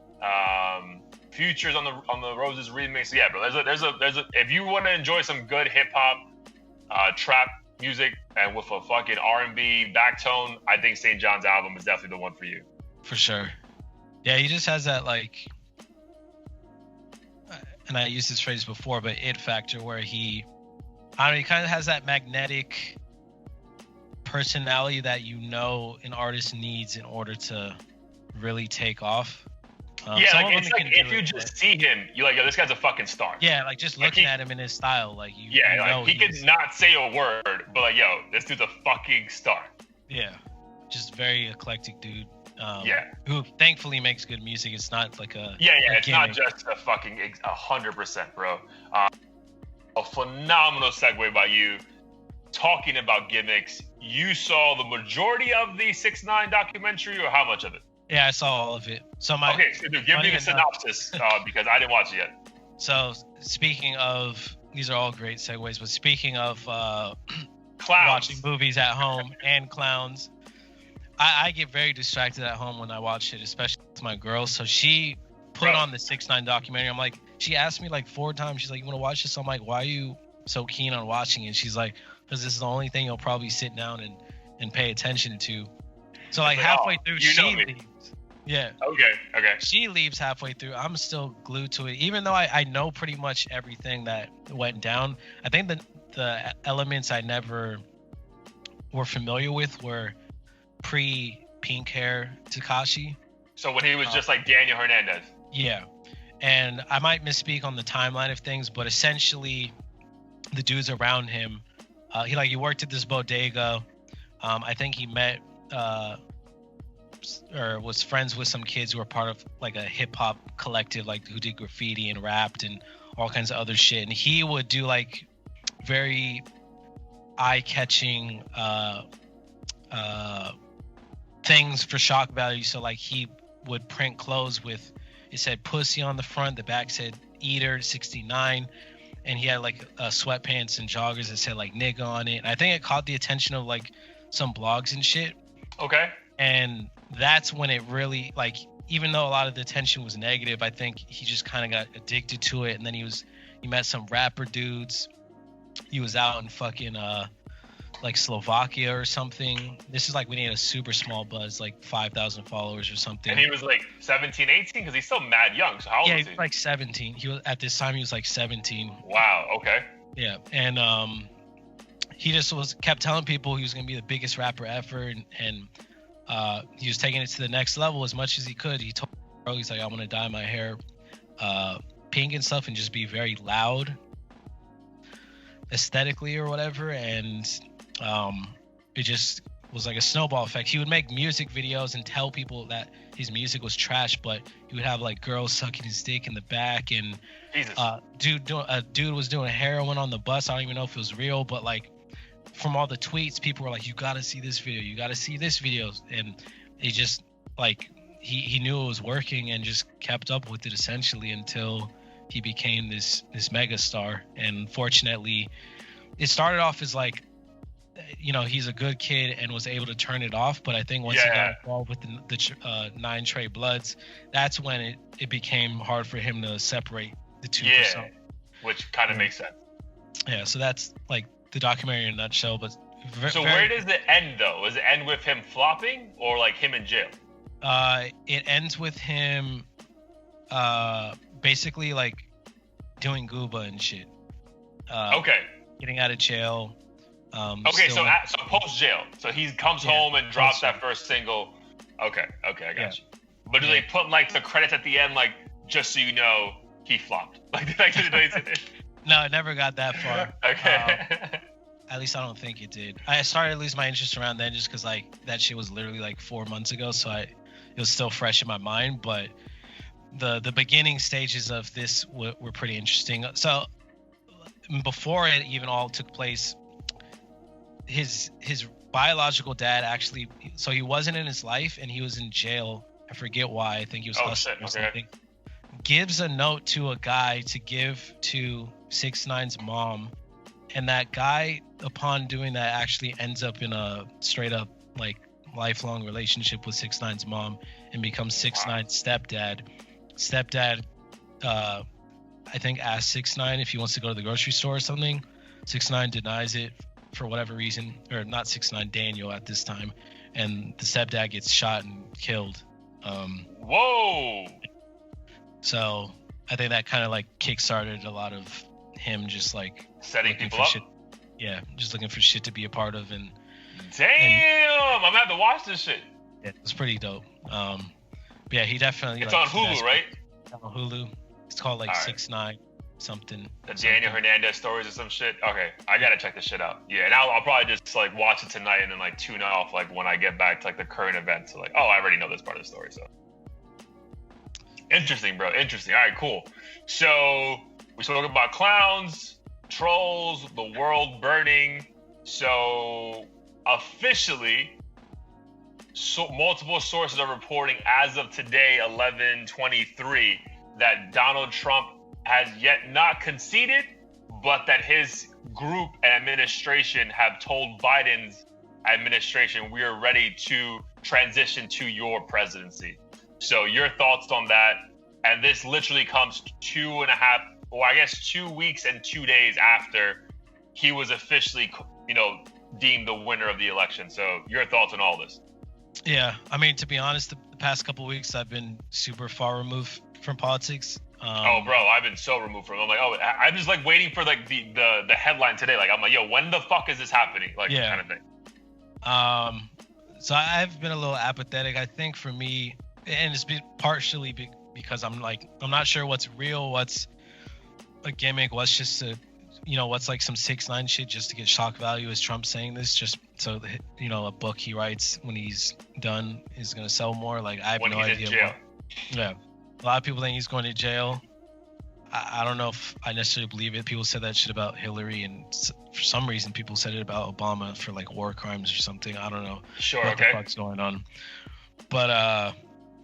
Future's on the Roses remix. So yeah, bro. There's a. If you want to enjoy some good hip hop, trap music, and with a fucking R&B backtone, I think St. John's album is definitely the one for you. For sure. Yeah, he just has that, like, and I used this phrase before, but it factor, where he kind of has that magnetic personality that an artist needs in order to really take off. Yeah, like, it's like if you just see him, you're like, yo, this guy's a fucking star. Yeah, like just looking at him in his style, like like he could not say a word, but like, yo, this dude's a fucking star. Yeah, just very eclectic dude. Who thankfully makes good music. It's not like a it's gimmick. not just a fucking 100%, bro. A phenomenal segue by you talking about gimmicks. You saw the majority of the 6ix9ine documentary, or how much of it? Yeah, I saw all of it. So okay, so dude, give me the synopsis because I didn't watch it yet. So speaking of, these are all great segues, but speaking of clowns, watching movies at home and clowns, I get very distracted at home when I watch it, especially with my girl. So she put on the 6ix9ine documentary. I'm like, she asked me like 4 times. She's like, "You want to watch this?" I'm like, "Why are you so keen on watching it?" She's like, "Because this is the only thing you'll probably sit down and pay attention to." So like halfway through, she leaves. Yeah. Okay. She leaves halfway through. I'm still glued to it, even though I know pretty much everything that went down. I think the elements I never were familiar with were pre-pink hair Tekashi. So when he was just like Daniel Hernandez. Yeah. And I might misspeak on the timeline of things, but essentially the dudes around him, he worked at this bodega. I think he met or was friends with some kids who were part of like a hip hop collective, like who did graffiti and rapped and all kinds of other shit. And he would do like very eye-catching things for shock value. So like he would print clothes with, it said pussy on the front, the back said Eater 69, and he had like sweatpants and joggers that said like nigga on it. And I think it caught the attention of like some blogs and shit. Okay. And that's when it really, like, even though a lot of the attention was negative, I think he just kind of got addicted to it. And then he met some rapper dudes. He was out in fucking like Slovakia or something. This is like when he had a super small buzz, like 5,000 followers or something. And he was like 17, 18, because he's still mad young. So how old was he? Yeah, he was like 17. At this time he was like 17. Wow. Okay. Yeah, and he just kept telling people he was gonna be the biggest rapper ever, and he was taking it to the next level as much as he could. He told bro, he's like, I want to dye my hair pink and stuff and just be very loud aesthetically or whatever. And it just was like a snowball effect. He would make music videos and tell people that his music was trash, but he would have like girls sucking his dick in the back, and dude was doing heroin on the bus. I don't even know if it was real, but like from all the tweets, people were like, you gotta see this video, you gotta see this video. And it just like he knew it was working and just kept up with it essentially until he became this mega star. And fortunately, it started off as like he's a good kid and was able to turn it off. But I think once he got involved with the 9 Trey Bloods, that's when it became hard for him to separate the two. Yeah, which kind of makes sense. Yeah, so that's like the documentary in a nutshell. But where does it end though? Does it end with him flopping or like him in jail? It ends with him basically like doing Gooba and shit. Okay. Getting out of jail. Okay, so post jail. So he comes home and drops that first single. Okay, I got you. But do they put like the credits at the end, like just so you know he flopped? No, it never got that far. Okay. At least I don't think it did. I started to lose my interest around then just because like that shit was literally like 4 months ago, so it was still fresh in my mind. But the beginning stages of this were pretty interesting. So before it even all took place, his biological dad actually, so he wasn't in his life and he was in jail. I forget why. I think he was hustling or something. Gives a note to a guy to give to 6ix9ine's mom, and that guy, upon doing that, actually ends up in a straight up like lifelong relationship with 6ix9ine's mom and becomes 6ix9ine's stepdad. I think asked 6ix9ine if he wants to go to the grocery store or something. 6ix9ine denies it for whatever reason, or not 6ix9ine, Daniel at this time, and the stepdad gets shot and killed. Whoa! So I think that kind of like kickstarted a lot of him just like setting people up. Shit. Yeah, just looking for shit to be a part of. And damn, I'm gonna have to watch this shit. Yeah, it's pretty dope. But yeah, he definitely. It's on Hulu, right? On Hulu. It's called like 6ix9ine something. The Daniel Hernandez stories or some shit. Okay, I gotta check this shit out. Yeah, and I'll probably just like watch it tonight and then like tune off like when I get back to like the current events. So like, oh, I already know this part of the story. So interesting, bro. Interesting. All right, cool. So we spoke about clowns, trolls, the world burning. So officially, multiple sources are reporting as of today, 11/23, that Donald Trump has yet not conceded, but that his group and administration have told Biden's administration, we are ready to transition to your presidency. So your thoughts on that? And this literally comes 2 weeks and 2 days after he was officially, deemed the winner of the election. So your thoughts on all this? Yeah, I mean, to be honest, the past couple of weeks I've been super far removed from politics. Bro, I've been so removed from it. I'm like, I'm just like waiting for like the headline today. Like, I'm like, yo, when the fuck is this happening? Like, kind of thing. So I've been a little apathetic. I think for me, and it's partially because I'm not sure what's real, what's a gimmick, what's just what's like some 6ix9ine shit just to get shock value. Is Trump saying this just so a book he writes when he's done is gonna sell more? Like, I have no idea. In jail. Yeah, a lot of people think he's going to jail. I don't know if I necessarily believe it. People said that shit about Hillary, and for some reason people said it about Obama for like war crimes or something. I don't know what the fuck's going on. But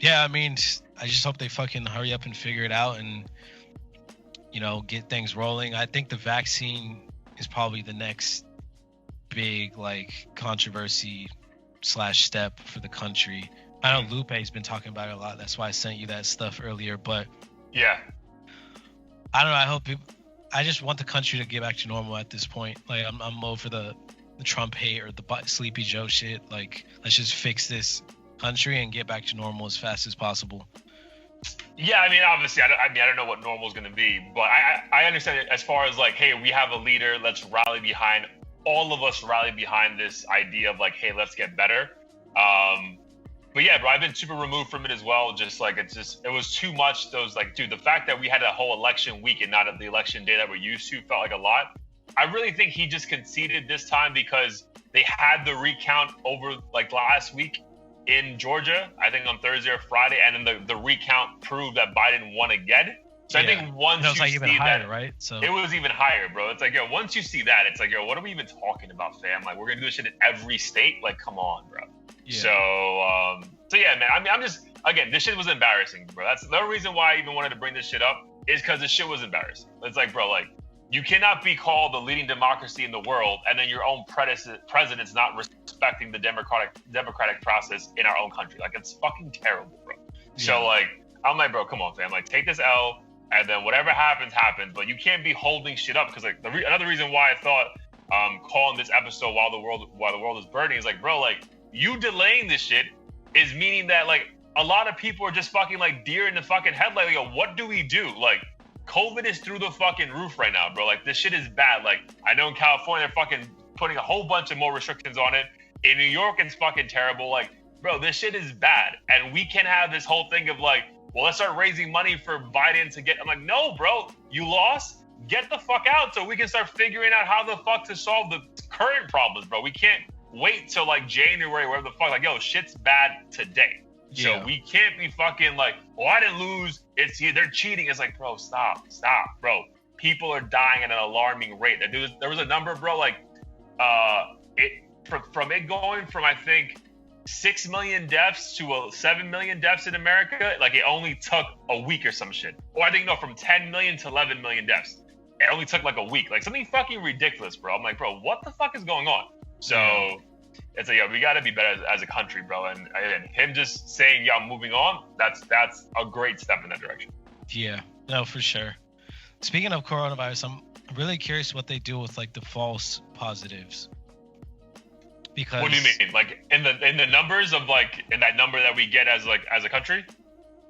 yeah, I mean, I just hope they fucking hurry up and figure it out and get things rolling. I think the vaccine is probably the next big like controversy / step for the country. I know Lupe's been talking about it a lot. That's why I sent you that stuff earlier. But yeah, I don't know. I just want the country to get back to normal at this point. Like, I'm over the Trump hate or the Sleepy Joe shit. Like, let's just fix this country and get back to normal as fast as possible. Yeah, I mean, obviously, I don't know what normal is going to be, but I understand it as far as like, hey, we have a leader. Let's rally behind. All of us rally behind this idea of like, hey, let's get better. But yeah, bro, I've been super removed from it as well. Just like, it was too much. Those like, dude, the fact that we had a whole election week and not the election day that we're used to felt like a lot. I really think he just conceded this time because they had the recount over like last week in Georgia, I think on Thursday or Friday, and then the recount proved that Biden won again. So yeah. I think once you see even higher, that, right? So it was even higher, bro. It's like, yo, once you see that, it's like, yo, what are we even talking about, fam? Like, we're gonna do this shit in every state? Like, come on, bro. Yeah. So yeah, man. I mean, I'm just, again, this shit was embarrassing, bro. That's the reason why I even wanted to bring this shit up, is because this shit was embarrassing. It's like, bro, like, you cannot be called the leading democracy in the world, and then your own president's not respecting the democratic process in our own country. Like, it's fucking terrible, bro. Yeah. So, like, I'm like, bro, come on, fam. Like, take this L, and then whatever happens, happens. But you can't be holding shit up, because, like, another reason why I thought calling this episode while the world is burning is like, bro, like, you delaying this shit is meaning that, like, a lot of people are just fucking, like, deer in the fucking headlight. Like, yo, what do we do? Like, COVID is through the fucking roof right now, bro. Like, this shit is bad. Like, I know in California, they're fucking putting a whole bunch of more restrictions on it. In New York, it's fucking terrible. Like, bro, this shit is bad. And we can have this whole thing of, like, well, let's start raising money for Biden to get... I'm like, no, bro, you lost? Get the fuck out so we can start figuring out how the fuck to solve the current problems, bro. We can't wait till, like, January, whatever the fuck. Like, yo, shit's bad today. Yeah. So we can't be fucking like, oh, I didn't lose. They're cheating. It's like, bro, stop, bro. People are dying at an alarming rate. There was a number, bro, like, from it going from, I think, 6 million deaths to 7 million deaths in America. Like, it only took a week or some shit. Or I think, no, from 10 million to 11 million deaths. It only took like a week. Like, something fucking ridiculous, bro. I'm like, bro, what the fuck is going on? So. It's like, yeah, we got to be better as a country, bro. And him just saying, yeah, I'm moving on, that's a great step in that direction. Yeah, no, for sure. Speaking of coronavirus, I'm really curious what they do with, like, the false positives. Because what do you mean? Like, in the numbers of, like, in that number that we get as a country?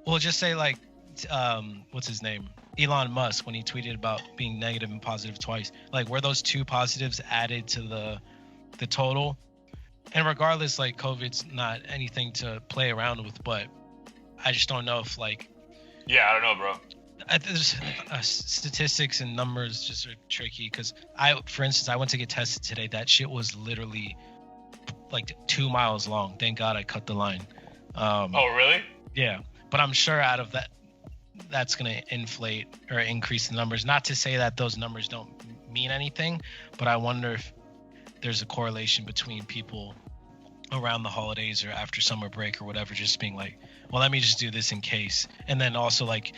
Well, just say, like, what's his name? Elon Musk, when he tweeted about being negative and positive twice. Like, were those two positives added to the total? And regardless, like, COVID's not anything to play around with, but I just don't know if, like... Yeah, I don't know, bro. There's statistics and numbers just are tricky, because for instance, I went to get tested today. That shit was literally, like, 2 miles long. Thank God I cut the line. Oh, really? Yeah. But I'm sure out of that's going to inflate or increase the numbers. Not to say that those numbers don't mean anything, but I wonder if there's a correlation between people around the holidays or after summer break or whatever, just being like, well, let me just do this in case. And then also, like,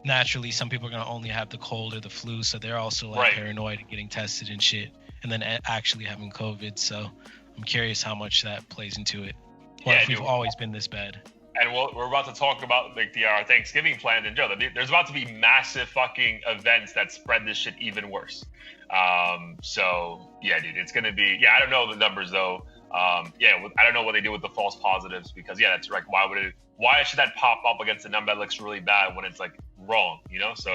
naturally, some people are going to only have the cold or the flu, so they're also, like, paranoid and getting tested and shit, and then actually having COVID. So I'm curious how much that plays into it. Or if we've always been this bad. And we're about to talk about, like, our Thanksgiving plans in general. There's about to be massive fucking events that spread this shit even worse. So yeah, dude, it's gonna be. Yeah, I don't know the numbers though. I don't know what they do with the false positives, because that's like, why should that pop up against a number that looks really bad when it's, like, wrong, you know? So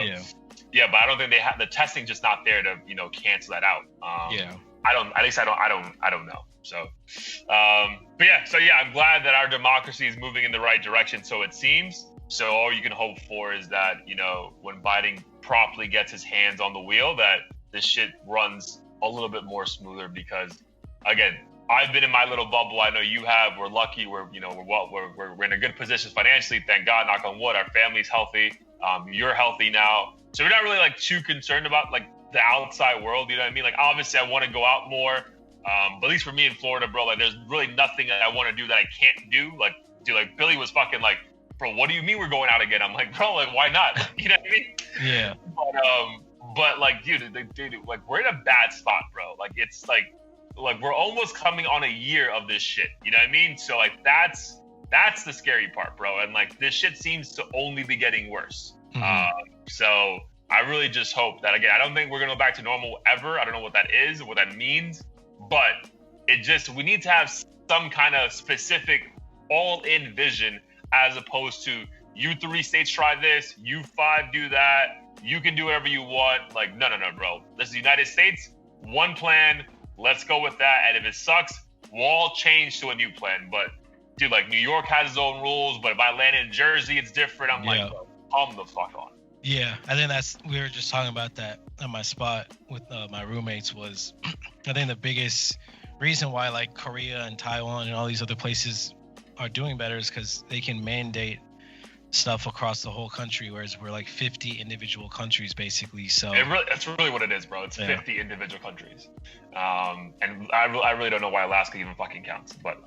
yeah, but I don't think they have the testing, just not there to, you know, cancel that out. I don't know. So, but yeah, I'm glad that our democracy is moving in the right direction. So it seems. So all you can hope for is that, you know, when Biden properly gets his hands on the wheel, that this shit runs a little bit more smoother, because, again, I've been in my little bubble. I know you have. We're lucky. We're in a good position financially. Thank God, knock on wood. Our family's healthy. You're healthy now. So we're not really, like, too concerned about, like, the outside world. You know what I mean? Like, obviously I want to go out more. But at least for me in Florida, bro, like, there's really nothing that I want to do that I can't do. Like, dude, like, Billy was fucking like, bro, what do you mean we're going out again? I'm like, bro, like, why not? Like, you know what I mean? Yeah. But like, dude, like, we're in a bad spot, bro. Like, it's like we're almost coming on a year of this shit. You know what I mean? So, like, that's the scary part, bro. And, like, this shit seems to only be getting worse. So I really just hope that, again, I don't think we're gonna go back to normal ever. I don't know what that is, what that means, but we need to have some kind of specific all-in vision, as opposed to, you 3 states try this, you 5 do that, you can do whatever you want. Like, no, bro. This is the United States, one plan, let's go with that. And if it sucks, we'll all change to a new plan. But, dude, like, New York has its own rules, but if I land in Jersey, it's different. I'm like, bro, come the fuck on. Yeah, I think we were just talking about that at my spot with my roommates. Was I think the biggest reason why, like, Korea and Taiwan and all these other places are doing better is because they can mandate stuff across the whole country, whereas we're like 50 individual countries basically. So that's really what it is, bro. It's 50 individual countries. And I really don't know why Alaska even fucking counts, but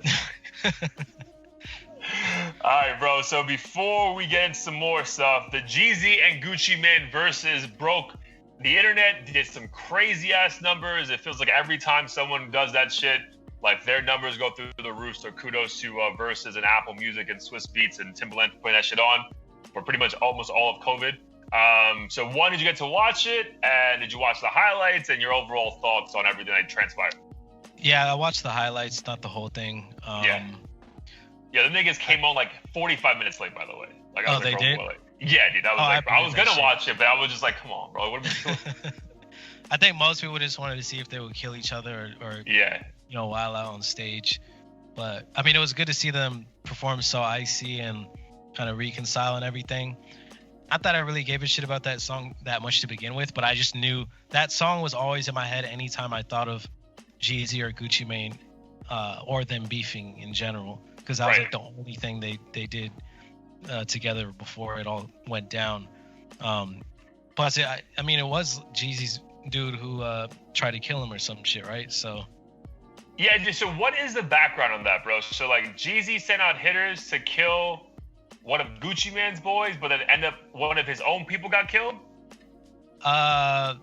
all right, bro. So before we get into some more stuff, the Jeezy and Gucci Mane versus broke the internet did some crazy ass numbers. It feels like every time someone does that shit, like their numbers go through the roof. So kudos to Verzuz and Apple Music and Swiss Beats and Timbaland for putting that shit on for pretty much almost all of COVID. So one, did you get to watch it? And did you watch the highlights and your overall thoughts on everything that transpired? Yeah, I watched the highlights, not the whole thing. Yeah, the niggas came on like 45 minutes late, by the way. Like, I was they did? Like, yeah, dude. I was gonna watch it, but I was just like, come on, bro. What are we doing? I think most people just wanted to see if they would kill each other or while out on stage. But I mean, it was good to see them perform so icy and kind of reconcile and everything. Not that I really gave a shit about that song that much to begin with, but I just knew that song was always in my head anytime I thought of Jeezy or Gucci Mane or them beefing in general, because that was like the only thing they did together before it all went down. Plus, I mean, it was Jeezy's dude who tried to kill him or some shit, right? So yeah, so what is the background on that, bro? So like Jeezy sent out hitters to kill one of Gucci Mane's boys, but then end up one of his own people got killed? I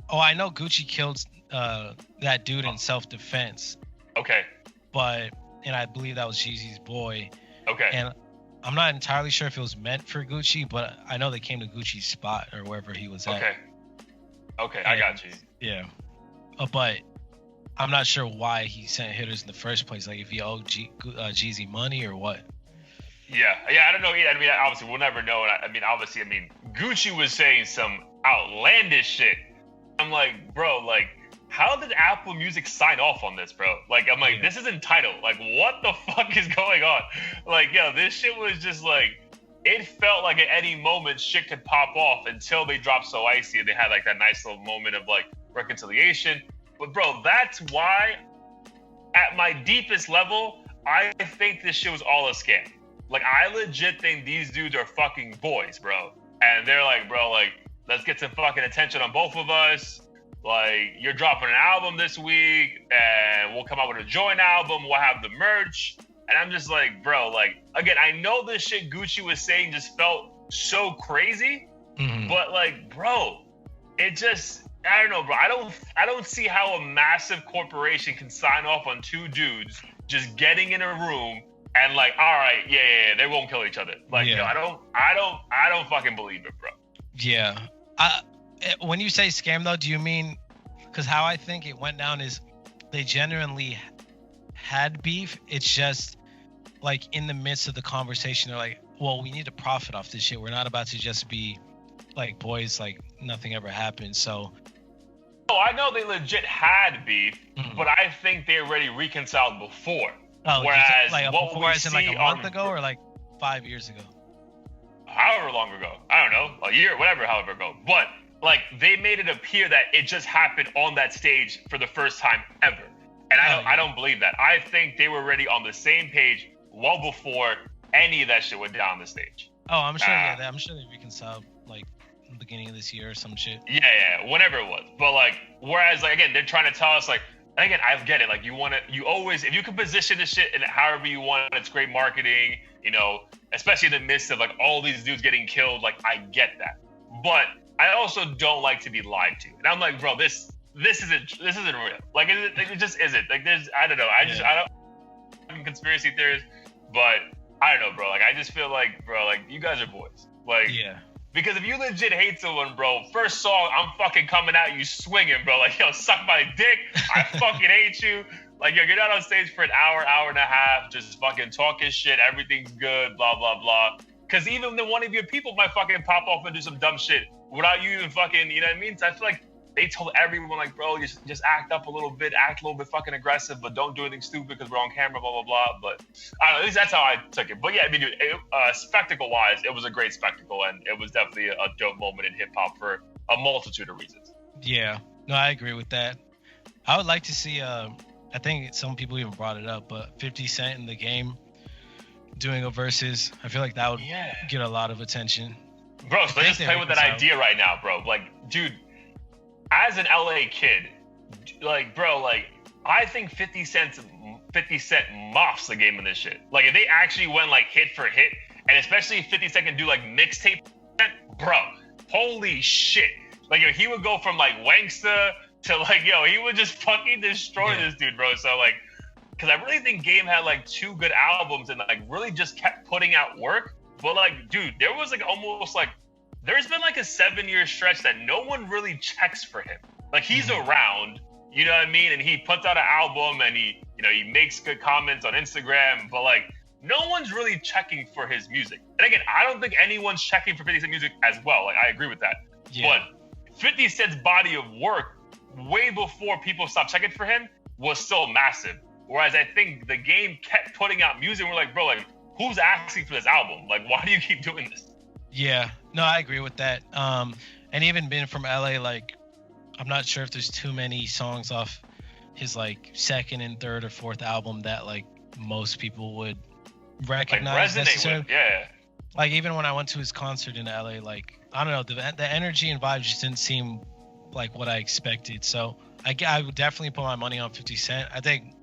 know Gucci killed that dude in self-defense. Okay. And I believe that was Jeezy's boy. Okay. And I'm not entirely sure if it was meant for Gucci, but I know they came to Gucci's spot or wherever he was at. Okay, I got you. Yeah. But I'm not sure why he sent hitters in the first place. Like if he owed Jeezy money or what. Yeah, I don't know. I mean, obviously, we'll never know. And I mean, Gucci was saying some outlandish shit. I'm like, bro, like, how did Apple Music sign off on this, bro? Like, I'm like, this is entitled. Like, what the fuck is going on? Like, yo, this shit was just like, it felt like at any moment shit could pop off until they dropped So Icy and they had like that nice little moment of like reconciliation. But bro, that's why at my deepest level, I think this shit was all a scam. Like, I legit think these dudes are fucking boys, bro. And they're like, bro, like, let's get some fucking attention on both of us. Like, you're dropping an album this week, and we'll come out with a joint album. We'll have the merch. And I'm just like, bro, like, again, I know this shit Gucci was saying just felt so crazy. Mm-hmm. But, like, bro, it just, I don't know, bro. I don't see how a massive corporation can sign off on two dudes just getting in a room and like, all right, yeah, they won't kill each other. Like, yo, I don't fucking believe it, bro. Yeah. When you say scam, though, do you mean? Because how I think it went down is they genuinely had beef. It's just like in the midst of the conversation, they're like, well, we need to profit off this shit. We're not about to just be like boys, like nothing ever happened. So. Oh, I know they legit had beef, but I think they already reconciled before. Oh, whereas like what we see like a month ago or like 5 years ago? However long ago. I don't know. A year, whatever, however ago. But like they made it appear that it just happened on that stage for the first time ever. And I don't believe that. I think they were already on the same page well before any of that shit went down the stage. Oh, I'm sure I'm sure they reconciled like in the beginning of this year or some shit. Yeah, whenever it was. But like, whereas like again, they're trying to tell us like, and again, I get it. Like you always, if you can position this shit in however you want, it's great marketing, you know, especially in the midst of like all these dudes getting killed. Like I get that, but I also don't like to be lied to. And I'm like, bro, this isn't real. Like it just isn't. Like I don't know. I'm conspiracy theorist, but I don't know, bro. Like I just feel like, bro, like you guys are boys. Like Because if you legit hate someone, bro, first song, I'm fucking coming at you swinging, bro. Like, yo, suck my dick. I fucking hate you. Like, yo, get out on stage for an hour, hour and a half, just fucking talking shit. Everything's good, blah, blah, blah. Because even then one of your people might fucking pop off and do some dumb shit without you even fucking, you know what I mean? So I feel like they told everyone, like, bro, just act up a little bit, act a little bit fucking aggressive, but don't do anything stupid because we're on camera, blah, blah, blah. But I don't know, at least that's how I took it. But yeah, I mean, dude, spectacle-wise, it was a great spectacle, and it was definitely a dope moment in hip-hop for a multitude of reasons. Yeah, no, I agree with that. I would like to see, I think some people even brought it up, but 50 Cent in the game doing a versus, I feel like that would get a lot of attention. Bro, so they just play with that idea right now, bro. Like, dude, as an LA kid, like, bro, like, I think 50 Cent mops the game in this shit. Like, if they actually went, like, hit for hit, and especially if 50 Cent can do, like, mixtape, bro, holy shit. Like, yo, he would go from like Wanksta to like, yo, he would just fucking destroy this dude, bro. So like, because I really think Game had like 2 good albums and like really just kept putting out work. But like, dude, there was like almost like there's been like a 7-year stretch that no one really checks for him. Like, he's around, you know what I mean? And he puts out an album and he, you know, he makes good comments on Instagram, but like, no one's really checking for his music. And again, I don't think anyone's checking for 50 Cent music as well. Like, I agree with that. Yeah. But 50 Cent's body of work, way before people stopped checking for him, was still massive. Whereas I think the Game kept putting out music and we're like, bro, like, who's asking for this album? Like, why do you keep doing this? Yeah, no, I agree with that. And even being from LA, like, I'm not sure if there's too many songs off his like 2nd and 3rd or 4th album that like most people would recognize. Like, resonate with, yeah. Like, even when I went to his concert in LA, like, I don't know, the energy and vibe just didn't seem like what I expected. So I would definitely put my money on 50 Cent. I think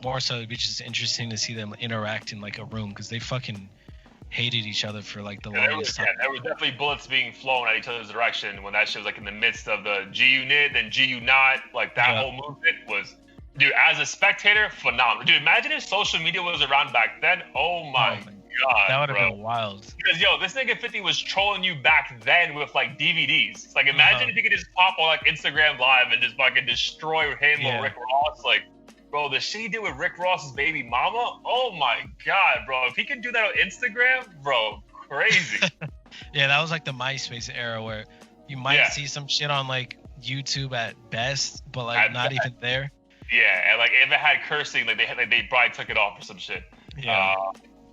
more so it'd be just interesting to see them interact in like a room, because they fucking hated each other for like the longest time. There was definitely bullets being flown at each other's direction when that shit was like in the midst of the G-Unit and G-U-Not. Like, that whole movement was, dude, as a spectator, phenomenal. Dude, imagine if social media was around back then. Oh my God, that would have been wild. Because, yo, this nigga 50 was trolling you back then with like DVDs. It's like, imagine if you could just pop on like Instagram Live and just fucking destroy him or Rick Ross. Like, bro, the shit he did with Rick Ross's baby mama, oh my God, bro. If he could do that on Instagram, bro, crazy. Yeah, that was like the MySpace era where you might see some shit on like YouTube at best, but like not even there. Yeah, and like if it had cursing, like they probably took it off or some shit. Yeah.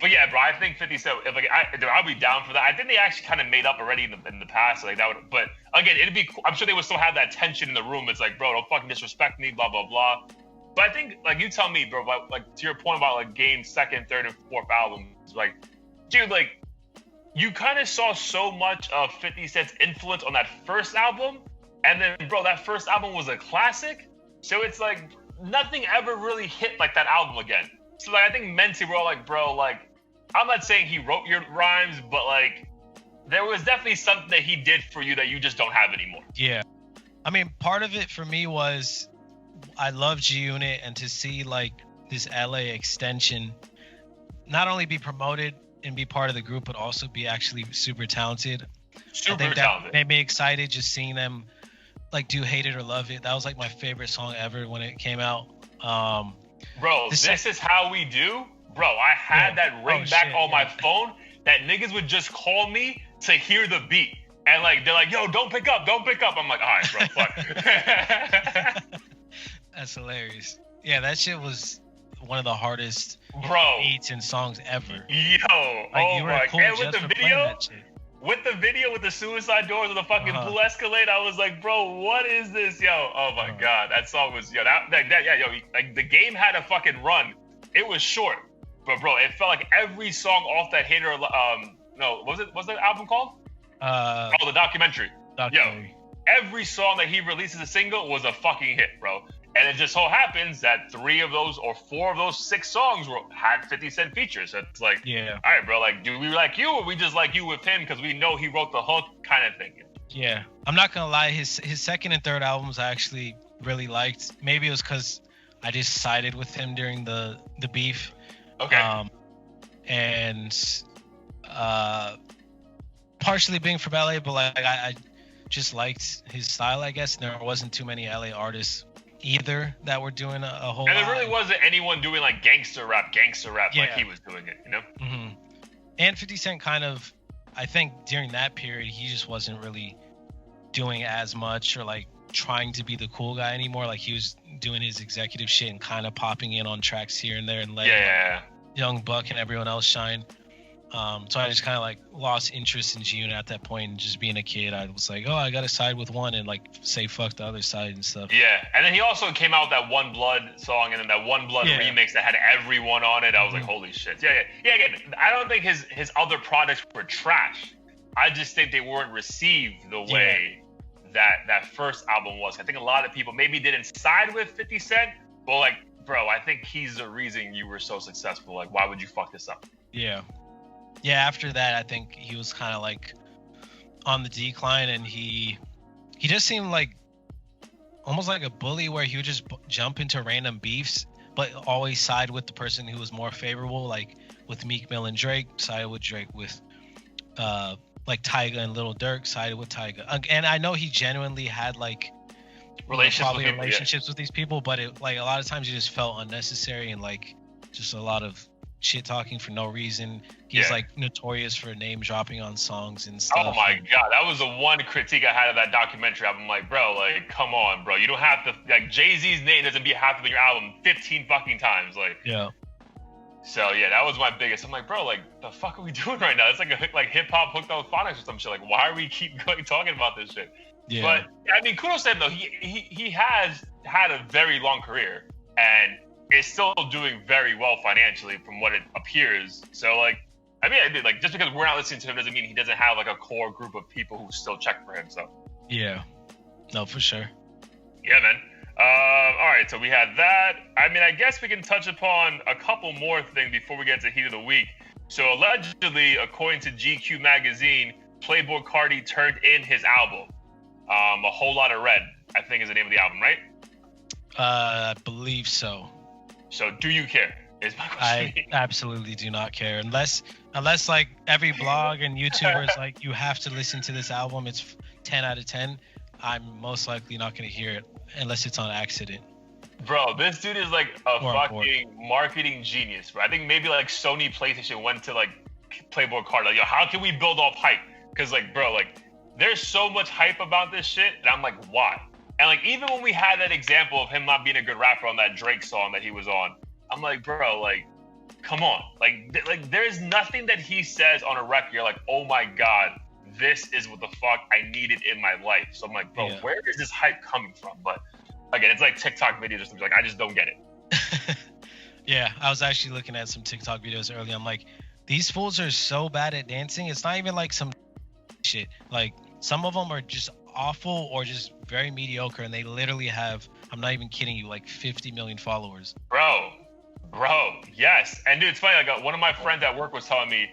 But yeah, bro, I think 50 Cent, if like I'll be down for that. I think they actually kind of made up already in the past, like that would. But again, it'd be cool. I'm sure they would still have that tension in the room. It's like, bro, don't fucking disrespect me, blah blah blah. But I think, like, you tell me, bro, like to your point about like Game's 2nd, 3rd, and 4th albums, like, dude, like, you kind of saw so much of 50 Cent's influence on that first album, and then, bro, that first album was a classic, so it's like nothing ever really hit like that album again. So like, I think mentally we're all like, bro, like, I'm not saying he wrote your rhymes, but like, there was definitely something that he did for you that you just don't have anymore. Yeah, I mean, part of it for me was, I love G-Unit, and to see like this LA extension not only be promoted and be part of the group, but also be actually super talented. That made me excited just seeing them like do Hate It or Love It. That was like my favorite song ever when it came out. Bro, this is how we do. Bro, I had that ring back on my phone that niggas would just call me to hear the beat. And like, they're like, yo, don't pick up. I'm like, all right, bro, fuck. That's hilarious. Yeah, that shit was one of the hardest beats and songs ever. Yo, like, oh my God. And with the video, with the suicide doors and the fucking blue Escalade, I was like, bro, what is this, yo? Oh my God, that song was, yo, like the Game had a fucking run. It was short, but bro, it felt like every song off that Hater, what's that album called? The documentary. Yo, every song that he releases a single was a fucking hit, bro. And it just so happens that 3 of those or 4 of those 6 songs had 50 Cent features. So it's like, all right, bro, like, do we like you or we just like you with him because we know he wrote the hook kind of thing? Yeah, I'm not gonna lie, his 2nd and 3rd albums I actually really liked. Maybe it was because I just sided with him during the beef. Okay. And partially being from LA, but like I just liked his style, I guess. And there wasn't too many LA artists either that were doing a whole lot. And there really wasn't anyone doing like gangster rap like he was doing it, you know? Mm-hmm. And 50 Cent kind of, I think during that period, he just wasn't really doing as much or like trying to be the cool guy anymore. Like, he was doing his executive shit and kind of popping in on tracks here and there and letting Young Buck and everyone else shine. So I just kind of like lost interest in G-Unit at that point, and just being a kid, I was like, oh, I got to side with one and like say fuck the other side and stuff. Yeah, and then he also came out with that One Blood song and then that One Blood remix that had everyone on it. I was like, holy shit. Yeah. Again, I don't think his other products were trash. I just think they weren't received the way that first album was. I think a lot of people maybe didn't side with 50 Cent, but like, bro, I think he's the reason you were so successful. Like, why would you fuck this up? Yeah. Yeah, after that, I think he was kind of like on the decline, and he he just seemed like almost like a bully, where he would just jump into random beefs, but always side with the person who was more favorable. Like with Meek Mill and Drake, sided with Drake. With like Tyga and Lil Durk, sided with Tyga. And I know he genuinely had like relationships with these people, but it like a lot of times it just felt unnecessary and like just a lot of shit talking for no reason. He's like notorious for name dropping on songs and stuff. Oh my god, that was the one critique I had of that documentary. I'm like, bro, like, come on, bro. You don't have to, like, Jay-Z's name doesn't have to be in your album 15 fucking times, like. Yeah. So yeah, that was my biggest. I'm like, bro, like, the fuck are we doing right now? It's like hip hop hooked up with phonics or some shit. Like, why are we keep going talking about this shit? Yeah. But I mean, kudos to him though. He has had a very long career and is still doing very well financially from what it appears. So like, I mean, like, just because we're not listening to him doesn't mean he doesn't have like a core group of people who still check for him. So yeah, no, for sure. Yeah, man. All right, so we had that. I mean, I guess we can touch upon a couple more things before we get to Heat of the Week. So allegedly, according to GQ magazine, Playboi Carti turned in his album. A Whole Lot of Red, I think is the name of the album, right? I believe so. So do you care? Is my question. I absolutely do not care. Unless like every blog and YouTuber is like, you have to listen to this album, it's 10 out of 10. I'm most likely not going to hear it unless it's on accident. Bro, this dude is like a fucking marketing genius, bro. I think maybe like Sony PlayStation went to like Playboi Carti, like, yo, how can we build off hype? Because like, bro, like, there's so much hype about this shit, and I'm like, why? And like, even when we had that example of him not being a good rapper on that Drake song that he was on, I'm like, bro, like, come on. Like there's nothing that he says on a record, you're like, oh my God, this is what the fuck I needed in my life. So I'm like, bro, where is this hype coming from? But again, it's like TikTok videos or something. Like, I just don't get it. Yeah, I was actually looking at some TikTok videos earlier. I'm like, these fools are so bad at dancing. It's not even like some shit. Like, some of them are just awful or just very mediocre, and they literally have, I'm not even kidding you, like 50 million followers. Bro, yes. And dude, it's funny, like one of my friends at work was telling me,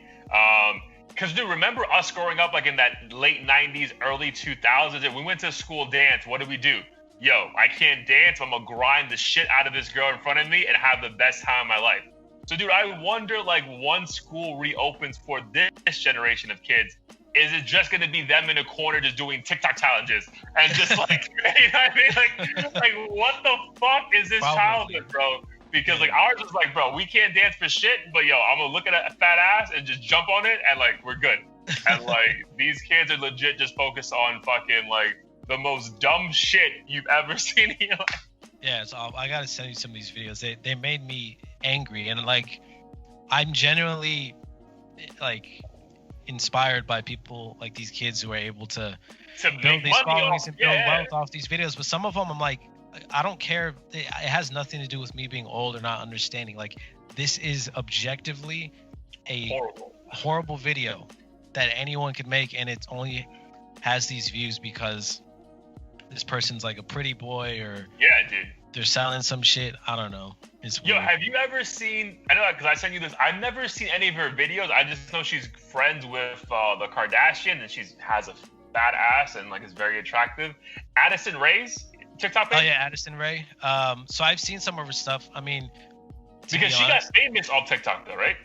because dude, remember us growing up like in that late 90s, early 2000s, and we went to school dance, what did we do? Yo, I can't dance, I'm gonna grind the shit out of this girl in front of me and have the best time of my life. So dude, I wonder, like, once school reopens for this generation of kids, is it just going to be them in a corner just doing TikTok challenges and just like, you know what I mean? Like what the fuck is this childhood, bro? Because like ours is like, bro, we can't dance for shit, but yo, I'm gonna look at a fat ass and just jump on it and like, we're good. And like, these kids are legit just focused on fucking like the most dumb shit you've ever seen in your life. Yeah, so I gotta send you some of these videos. They made me angry, and like, I'm genuinely like inspired by people like these kids who are able to build these followings and build wealth off these videos. But some of them, I'm like, I don't care. It has nothing to do with me being old or not understanding. Like, this is objectively a horrible video that anyone could make, and it only has these views because this person's like a pretty boy, or dude, they're selling some shit. I don't know. It's weird. Yo, have you ever seen, I know that because I sent you this, I've never seen any of her videos. I just know she's friends with the Kardashians, and she has a fat ass and like is very attractive. Addison Rae's TikTok page? Oh yeah, Addison Rae. So I've seen some of her stuff. I mean, because she got famous off TikTok though, right?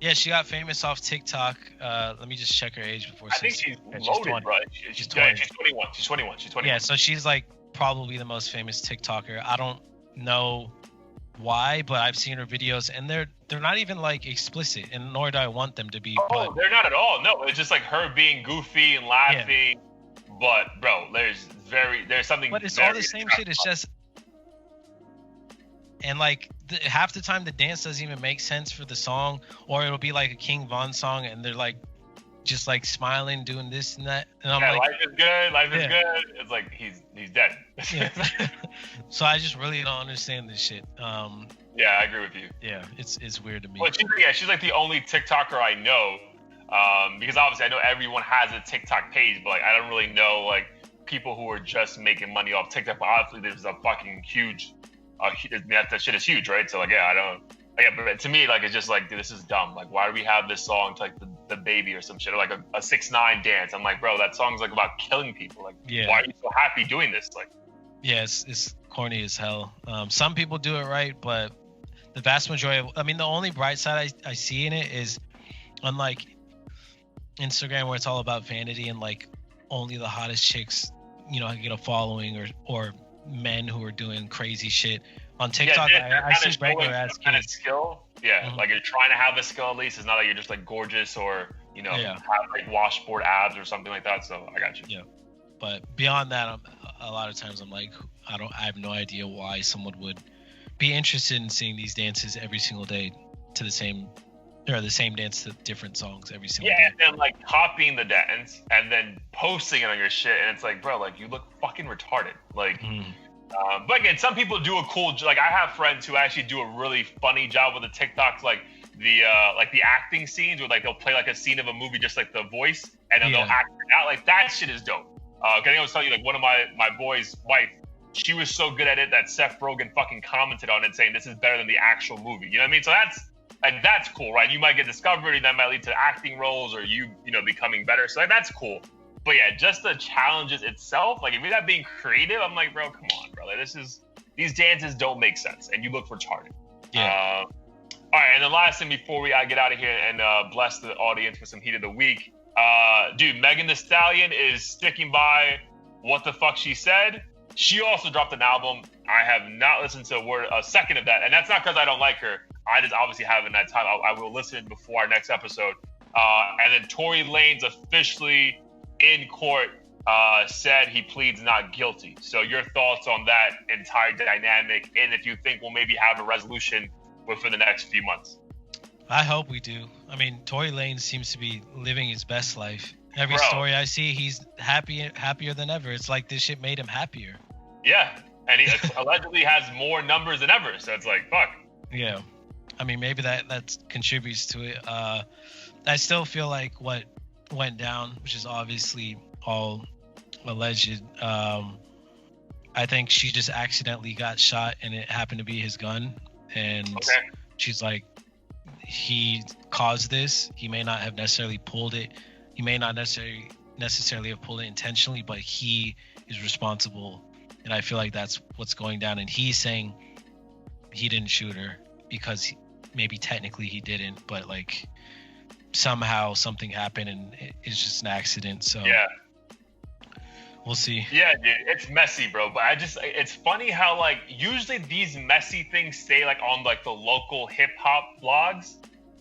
Yeah, she got famous off TikTok. Let me just check her age before. I think she's loaded, bro. She's 20. She's 21. Yeah, so she's like probably the most famous TikToker. I don't know why, but I've seen her videos, and they're not even like explicit, and nor do I want them to be. Oh, they're not at all. No, it's just like her being goofy and laughing. Yeah. But bro, there's something. But it's all the same shit. It's just, and like half the time the dance doesn't even make sense for the song, or it'll be like a King Von song, and they're like just like smiling, doing this and that, and I'm like, life is good. Life is good. It's like he's dead. Yeah. So I just really don't understand this shit. Yeah, I agree with you. Yeah, it's weird to me. Well, she's like the only TikToker I know, because obviously I know everyone has a TikTok page, but like I don't really know like people who are just making money off TikTok. But obviously there's a fucking huge, that shit is huge, right? So like, yeah, I don't. Yeah, but to me, like, it's just like, dude, this is dumb. Like, why do we have this song to like the Baby or some shit, or like a 6ix9ine dance. I'm like, bro, that song's like about killing people. Like, Yeah. why are you so happy doing this? Like, Yeah, it's corny as hell. Some people do it right, but the vast majority the only bright side I see in it is, unlike Instagram, where it's all about vanity and like only the hottest chicks, get a following, or men who are doing crazy shit. On TikTok, I see regular ass kind of kids. skill. Yeah, like you're trying to have a skill at least. It's not like you're just like gorgeous or have like washboard abs or something like that. So I got you. Yeah, but beyond that, a lot of times I'm like, I have no idea why someone would be interested in seeing these dances every single day to the same dance to different songs every single day. Yeah, and like copying the dance and then posting it on your shit, and it's like, bro, like you look fucking retarded. Like. But again, some people do a cool, like I have friends who actually do a really funny job with the TikToks, like the acting scenes where like they'll play like a scene of a movie, just like the voice, and then they'll act it out. Like that shit is dope. Can I always tell you, like one of my boy's wife, she was so good at it that Seth Rogen fucking commented on it saying this is better than the actual movie. You know what I mean? So that's cool, right? You might get discovered, and that might lead to acting roles or you becoming better. So that's cool. But yeah, just the challenges itself, like if you're not being creative, I'm like, bro, come on, bro. Like, these dances don't make sense, and you look retarded. Yeah. All right, and the last thing before we get out of here and bless the audience with some heat of the week, dude, Megan Thee Stallion is sticking by what the fuck she said. She also dropped an album. I have not listened to a second of that, and that's not because I don't like her. I just obviously haven't had time. I will listen before our next episode. And then Tory Lanez officially in court said he pleads not guilty. So your thoughts on that entire dynamic, and if you think we'll maybe have a resolution within the next few months? I hope we do. I mean, Tory Lanez seems to be living his best life. Every story I see, he's happier than ever. It's like this shit made him happier. Yeah, and he allegedly has more numbers than ever. So it's like, fuck. Yeah, I mean, maybe that contributes to it. I still feel like what went down, which is obviously all alleged. I think she just accidentally got shot, and it happened to be his gun. And she's like, he caused this. He may not have necessarily pulled it. He may not necessarily have pulled it intentionally, but he is responsible. And I feel like that's what's going down. And he's saying he didn't shoot her because maybe technically he didn't, but like somehow something happened and it's just an accident. So yeah, we'll see. Yeah, dude, it's messy, bro. But it's funny how like usually these messy things stay like on like the local hip hop blogs.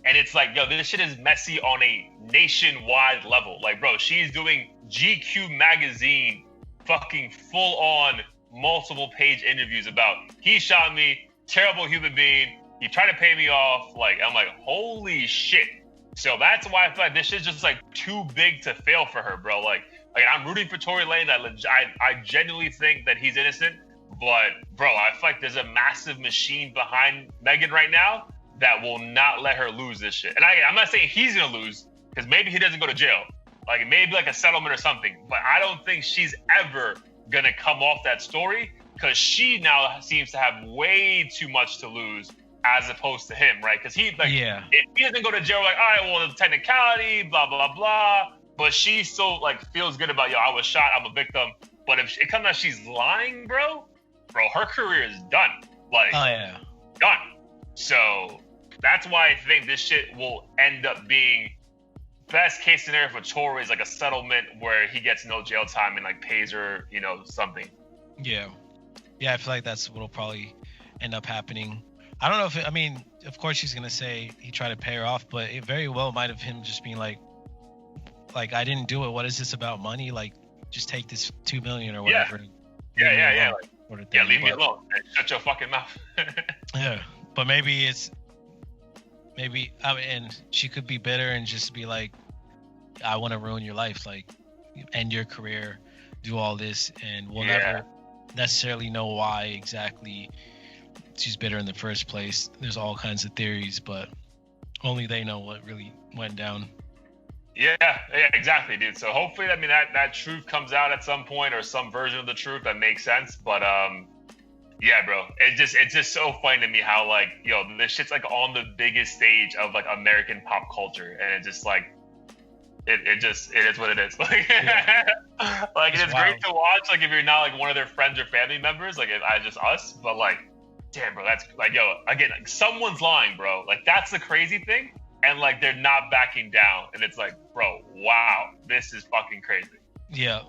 And it's like, yo, this shit is messy on a nationwide level. Like, bro, she's doing GQ magazine fucking full on multiple page interviews about he shot me, terrible human being, he tried to pay me off. Like, I'm like, holy shit. So that's why I feel like this shit's just like too big to fail for her, bro. Like I'm rooting for Tory Lanez. I genuinely think that he's innocent. But, bro, I feel like there's a massive machine behind Megan right now that will not let her lose this shit. And I'm not saying he's gonna lose, because maybe he doesn't go to jail. Like maybe like a settlement or something. But I don't think she's ever gonna come off that story, because she now seems to have way too much to lose as opposed to him, right? Because if he doesn't go to jail, like, all right, well, the technicality, blah, blah, blah. But she still like feels good about, yo, I was shot, I'm a victim. But if it comes out she's lying, bro, her career is done. Like, done. So that's why I think this shit will end up being best case scenario for Tory is like a settlement where he gets no jail time and like pays her, something. Yeah. I feel like that's what'll probably end up happening. I don't know if of course she's going to say he tried to pay her off, but it very well might have him just being like, I didn't do it. What is this about money? Like, just take this $2 million or whatever. Yeah. Leave me alone. Shut your fucking mouth. Yeah. But maybe and she could be bitter and just be like, I want to ruin your life, like end your career, do all this, and we'll never necessarily know why exactly she's bitter in the first place. There's all kinds of theories, but only they know what really went down. Yeah, exactly, dude. So hopefully, that truth comes out at some point, or some version of the truth that makes sense. But yeah, bro, it's just so funny to me how like, yo, this shit's like on the biggest stage of like American pop culture, and it's just like it is what it is. Like, like It's it's wild. great to watch. Like if you're not like one of their friends or family members, like if I just us, but like, damn, bro, that's like, yo, again, like, someone's lying, bro. Like that's the crazy thing, and like they're not backing down, and it's like, bro, wow, this is fucking crazy. Yeah.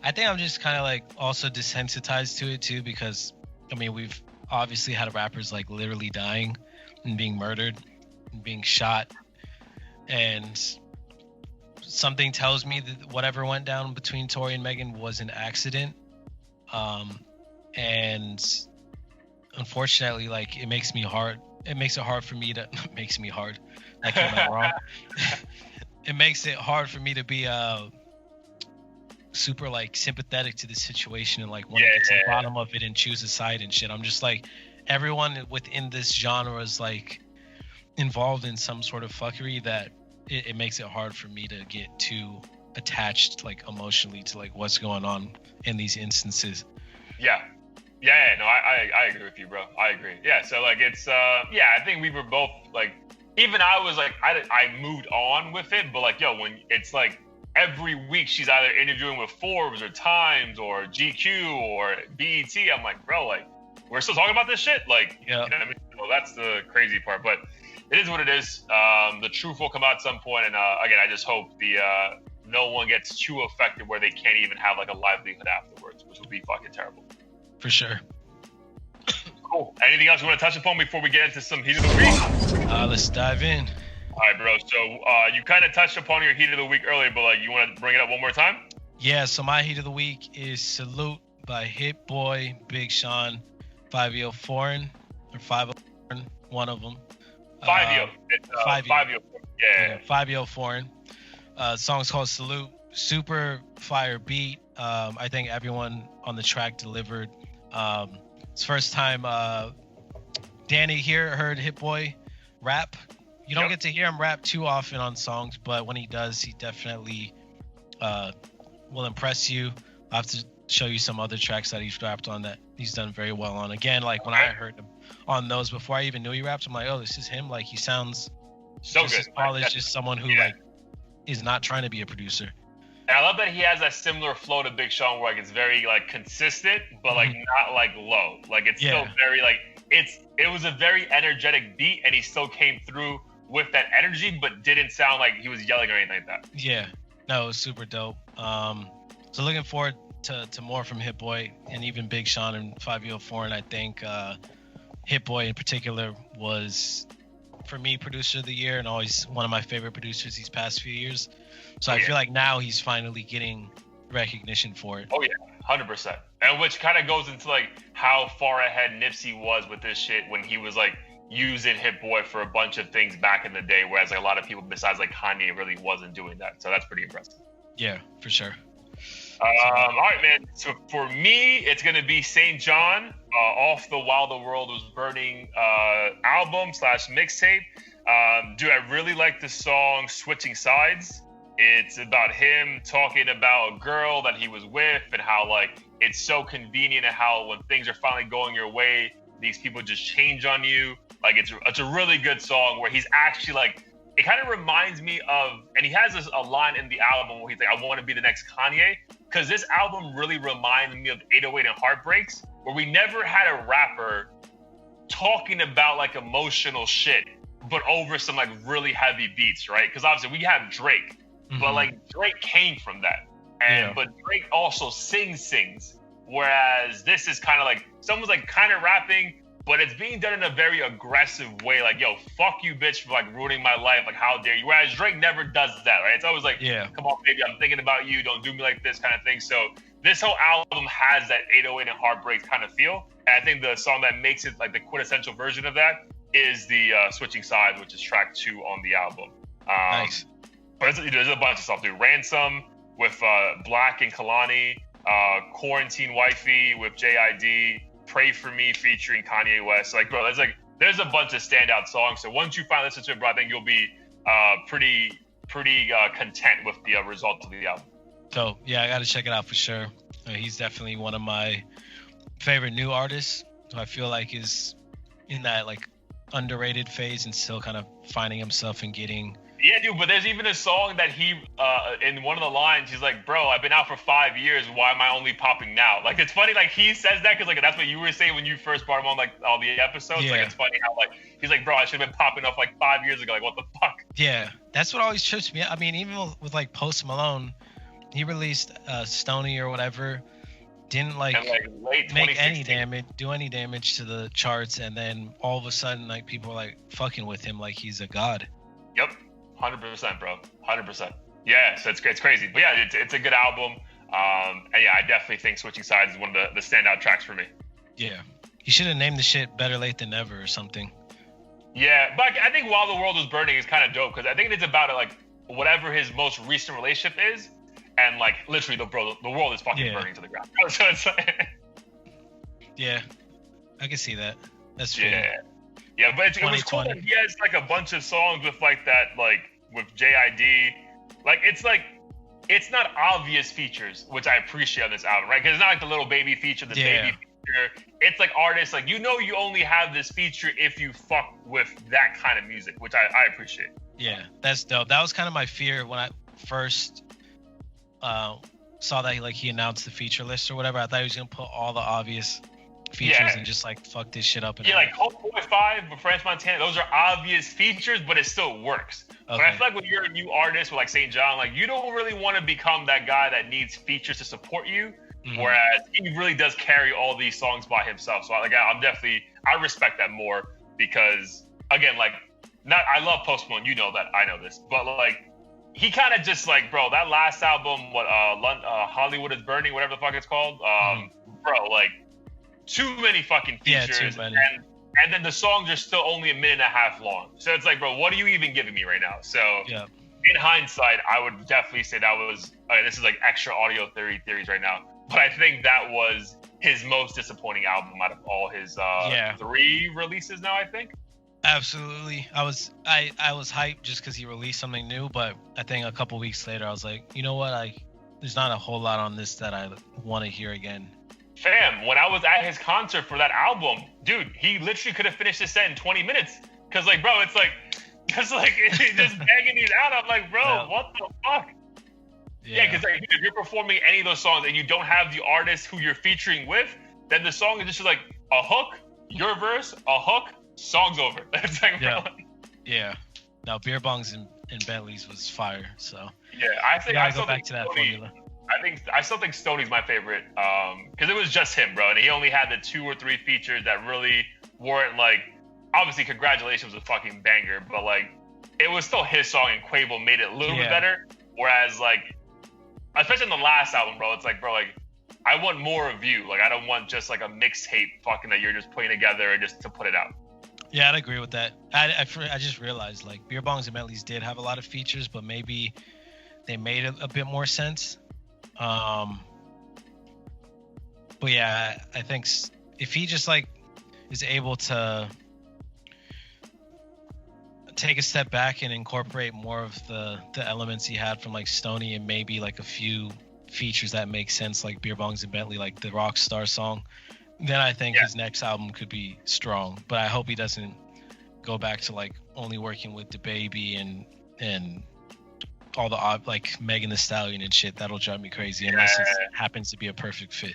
I think I'm just kind of like also desensitized to it too, because I mean, we've obviously had rappers like literally dying and being murdered and being shot, and something tells me that whatever went down between Tory and Megan was an accident. And unfortunately, like it makes it hard for me to makes me hard. Like I'm not wrong. It makes it hard for me to be super like sympathetic to the situation and like want to get to the bottom of it and choose a side and shit. I'm just like, everyone within this genre is like involved in some sort of fuckery that it makes it hard for me to get too attached like emotionally to like what's going on in these instances. No, I agree with you, bro. I agree. Yeah, so like it's I think we were both like, even I was like, I moved on with it, but like, yo, when it's like every week she's either interviewing with Forbes or Times or GQ or BET, I'm like, bro, like we're still talking about this shit, like, Yeah. you know what I mean? Well, that's the crazy part, but it is what it is. The truth will come out at some point, and again, I just hope the no one gets too affected where they can't even have like a livelihood afterwards, which would be fucking terrible. For sure. Cool. Anything else you want to touch upon before we get into some heat of the week? Let's dive in. All right, bro. So you kind of touched upon your heat of the week earlier, but like, you want to bring it up one more time? Yeah, so my heat of the week is Salute by Hit Boy, Big Sean, 5-Yo Foreign, or 5-0 Foreign, one of them. 5-Yo. It's 5-Yo. Yeah. 5-Yo Foreign. Song's called Salute. Super fire beat. I think everyone on the track delivered. It's first time Danny here heard Hit Boy rap. You don't get to hear him rap too often on songs, but when he does, he definitely will impress you. I'll have to show you some other tracks that he's rapped on that he's done very well on. Again, like when I heard him on those before I even knew he raps, I'm like, oh, this is him. Like he sounds So just good. as polished, just someone who like is not trying to be a producer. And I love that he has that similar flow to Big Sean, where like it's very like consistent, but like not like low. Like it's still very like it was a very energetic beat, and he still came through with that energy, but didn't sound like he was yelling or anything like that. Yeah, no, it was super dope. So looking forward to more from Hit Boy and even Big Sean and 5-Yo Foreign. I think Hit Boy in particular was, for me, producer of the year and always one of my favorite producers these past few years. So I feel like now he's finally getting recognition for it. Oh yeah, 100%. And which kind of goes into like how far ahead Nipsey was with this shit when he was like using Hit Boy for a bunch of things back in the day, whereas like a lot of people besides like Kanye really wasn't doing that. So that's pretty impressive. Yeah, for sure. All right, man. So for me, it's gonna be St. John off the While the World Was Burning album / mixtape. Dude, I really like the song Switching Sides. It's about him talking about a girl that he was with and how like it's so convenient and how when things are finally going your way, these people just change on you. Like it's a really good song where he's actually like, it kind of reminds me of, and he has a line in the album where he's like, I want to be the next Kanye. Because this album really reminds me of 808 and Heartbreaks, where we never had a rapper talking about like emotional shit, but over some like really heavy beats, right? Because obviously we have Drake, but like Drake came from that. And but Drake also sings, whereas this is kind of like someone's like kind of rapping, but it's being done in a very aggressive way. Like, yo, fuck you, bitch, for like ruining my life. Like, how dare you? Whereas Drake never does that, right? It's always like, come on, baby, I'm thinking about you. Don't do me like this kind of thing. So this whole album has that 808 and Heartbreaks kind of feel. And I think the song that makes it like the quintessential version of that is the Switching Sides, which is track 2 on the album. Nice. But there's a bunch of stuff, dude. Ransom with Black and Kalani, Quarantine Wifey with JID, Pray For Me featuring Kanye West. Like, bro, there's a bunch of standout songs. So once you finally listen to it, bro, I think you'll be pretty content with the result of the album. So yeah, I got to check it out for sure. He's definitely one of my favorite new artists who I feel like is in that like underrated phase and still kind of finding himself and getting Yeah, dude, but there's even a song that he, in one of the lines, he's like, bro, I've been out for 5 years. Why am I only popping now? Like, it's funny, like, he says that because, like, that's what you were saying when you first brought him on, like, all the episodes. Yeah. Like, it's funny how, like, he's like, bro, I should have been popping off, like, 5 years ago. Like, what the fuck? Yeah, that's what always trips me. I mean, even with like Post Malone, he released Stoney or whatever, didn't like And, like, late make any 2016. do any damage to the charts, and then all of a sudden, like, people are like fucking with him like he's a god. Yep, 100%, bro, 100%. Yeah, so it's crazy, but yeah, it's a good album. And yeah, I definitely think Switching Sides is one of the standout tracks for me. Yeah, he should have named the shit Better Late Than Never or something. Yeah, but I think While the World Was Burning is kind of dope because I think it's about like whatever his most recent relationship is, and like literally the world is fucking burning to the ground. So it's like, yeah, I can see that. That's true. Yeah, but it was cool that he has like a bunch of songs with like that, like with JID. Like it's not obvious features, which I appreciate on this album, right? Because it's not like the Little Baby feature, baby feature. It's like artists, like, you know, you only have this feature if you fuck with that kind of music, which I appreciate. Yeah, that's dope. That was kind of my fear when I first saw that he announced the feature list or whatever. I thought he was gonna put all the obvious features and just like fuck this shit up. Like Homeboy 5 with French Montana, those are obvious features, but it still works. Okay. But I feel like when you're a new artist with like St. John, like you don't really want to become that guy that needs features to support you. Mm-hmm. Whereas he really does carry all these songs by himself. So like I respect that more because again, like I love Post Malone, you know that, I know this, but like he kind of just like, bro, that last album, Hollywood is Burning, whatever the fuck it's called, bro, like too many fucking features, too many. and then the songs are still only a minute and a half long. So it's like, bro, what are you even giving me right now? So in hindsight, I would definitely say that was this is like extra audio theories right now, but I think that was his most disappointing album out of all his 3 releases now, I think. Absolutely. I was hyped just because he released something new, but I think a couple weeks later I was like, you know what, there's not a whole lot on this that I want to hear again. Fam, when I was at his concert for that album, dude, he literally could have finished his set in 20 minutes. Cause like, bro, it's like just banging these out. I'm like, bro, what the fuck? Yeah, because like, if you're performing any of those songs and you don't have the artist who you're featuring with, then the song is just like a hook, your verse, a hook, song's over. It's like, bro. Yeah. Now, Beer Bongs and Bentleys was fire. So I think I go back to that formula. I still think Stoney's my favorite because it was just him, bro, and he only had the 2 or 3 features that really weren't like. Obviously, Congratulations was a fucking banger, but like it was still his song, and Quavo made it a little bit better. Whereas like, especially in the last album, bro, it's like, bro, like I want more of you. Like I don't want just like a mixtape fucking that you're just putting together and just to put it out. Yeah, I'd agree with that. I just realized like Beer Bongs and Bentleys did have a lot of features, but maybe they made a bit more sense. But yeah, I think if he just like is able to take a step back and incorporate more of the elements he had from like Stoney and maybe like a few features that make sense, like Beer Bongs and Bentley, like the Rockstar song, then I think his next album could be strong. But I hope he doesn't go back to like only working with DaBaby and all the like Megan Thee Stallion and shit. That'll drive me crazy unless it happens to be a perfect fit.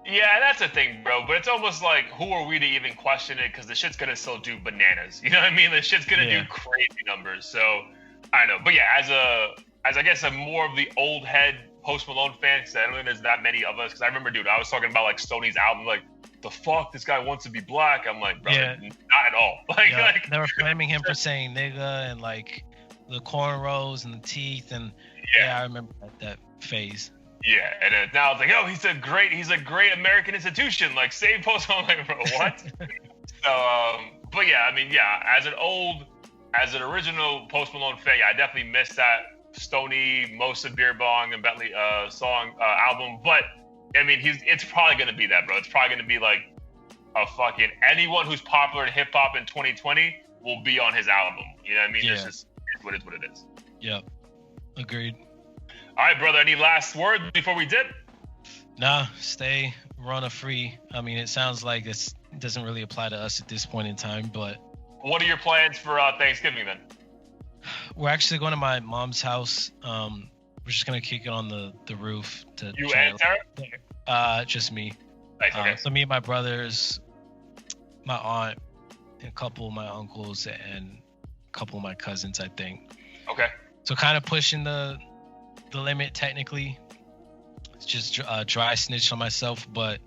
Yeah, that's the thing, bro. But it's almost like, who are we to even question it? Because the shit's gonna still do bananas. You know what I mean? The shit's gonna do crazy numbers. So I don't know. But yeah, as I guess a more of the old head Post Malone fan, because I don't think there's that many of us. Because I remember, dude, I was talking about like Stoney's album, like, the fuck, this guy wants to be black. I'm like, bro, not at all. Like they were flaming him for saying nigga and like the cornrows and the teeth, and I remember that phase. Yeah, and then now it's like, oh, he's a great American institution. Like, save Post Malone. I'm like, bro, what? So, but yeah, I mean, as an original Post Malone fan, I definitely missed that Stoney, most of Beer Bong and Bentley album. But I mean, it's probably gonna be that, bro. It's probably gonna be like a fucking anyone who's popular in hip hop in 2020 will be on his album. You know what I mean? It's just what it is. Yeah, agreed. All right, brother. Any last words before we dip? Nah, stay Rona free. I mean, it sounds like this doesn't really apply to us at this point in time, but. What are your plans for Thanksgiving then? We're actually going to my mom's house. We're just gonna kick it on the roof to. You and Sarah? Just me. Nice. Okay. So me and my brothers, my aunt, and a couple of my uncles, and a couple of my cousins, I think. Okay. So kind of pushing the limit technically. It's just dry snitch on myself, but.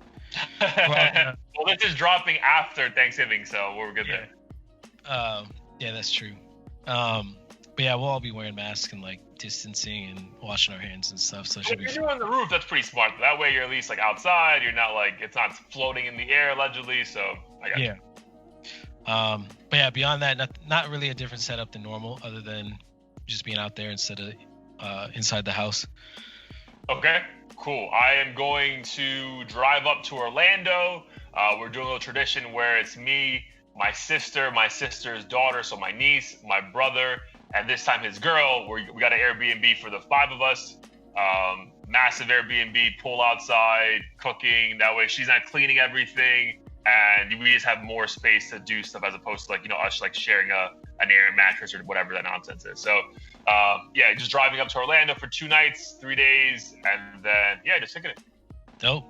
Well, this is dropping after Thanksgiving, so we're good there. Yeah, that's true. But yeah, we'll all be wearing masks and like distancing and washing our hands and stuff. So it should be If fun. you're on the roof, that's pretty smart. That way, you're at least like outside. You're not like it's not floating in the air allegedly. So I got you. But yeah, beyond that, not really a different setup than normal, other than just being out there instead of inside the house. Okay, cool. I am going to drive up to Orlando. We're doing a little tradition where it's me, my sister, my sister's daughter, so my niece, my brother, and this time his girl. We got an Airbnb for the 5 of us. Massive Airbnb, pool outside, cooking. That way she's not cleaning everything, and we just have more space to do stuff as opposed to like, you know, us like sharing an air mattress or whatever that nonsense is. So yeah, just driving up to Orlando for 2 nights, 3 days, and then yeah, just taking it. Dope.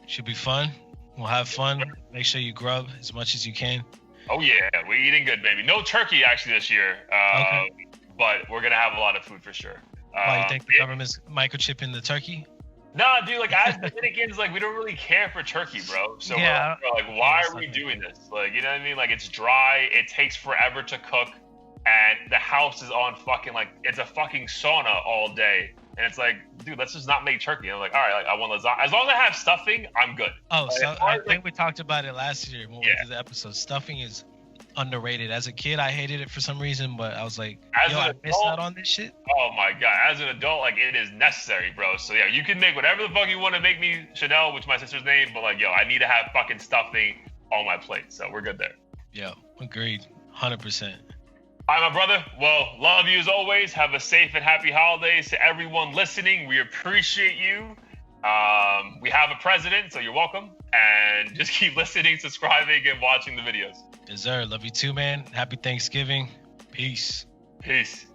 Should be fun. We'll have fun. Make sure you grub as much as you can. Oh yeah, we're eating good, baby. No turkey actually this year, Okay. but we're gonna have a lot of food for sure. Why you think the government's microchipping the turkey? Nah, dude, like as Dominicans, like we don't really care for turkey, bro. So Yeah, we're like, why are we doing this? Like, you know what I mean? Like it's dry, it takes forever to cook, and the house is on fucking like it's a fucking sauna all day. And it's like, dude, let's just not make turkey. And I'm like, all right, like I want lasagna. As long as I have stuffing, I'm good. Oh, Like, so as far I as, think we talked about it last year when we Yeah. did the episode. Stuffing is underrated. As a kid, I hated it for some reason, but I was like, As yo, an I missed adult- out on this shit. Oh my god! As an adult, like it is necessary, bro. So yeah, you can make whatever the fuck you want to make me, Chanel, which is my sister's name. But like, yo, I need to have fucking stuffing on my plate. So we're good there. Yo, agreed, 100%. All right, my brother. Well, love you as always. Have a safe and happy holidays to everyone listening. We appreciate you. We have a president, so you're welcome. And just keep listening, subscribing, and watching the videos. Yes, sir. Love you too, man. Happy Thanksgiving. Peace. Peace.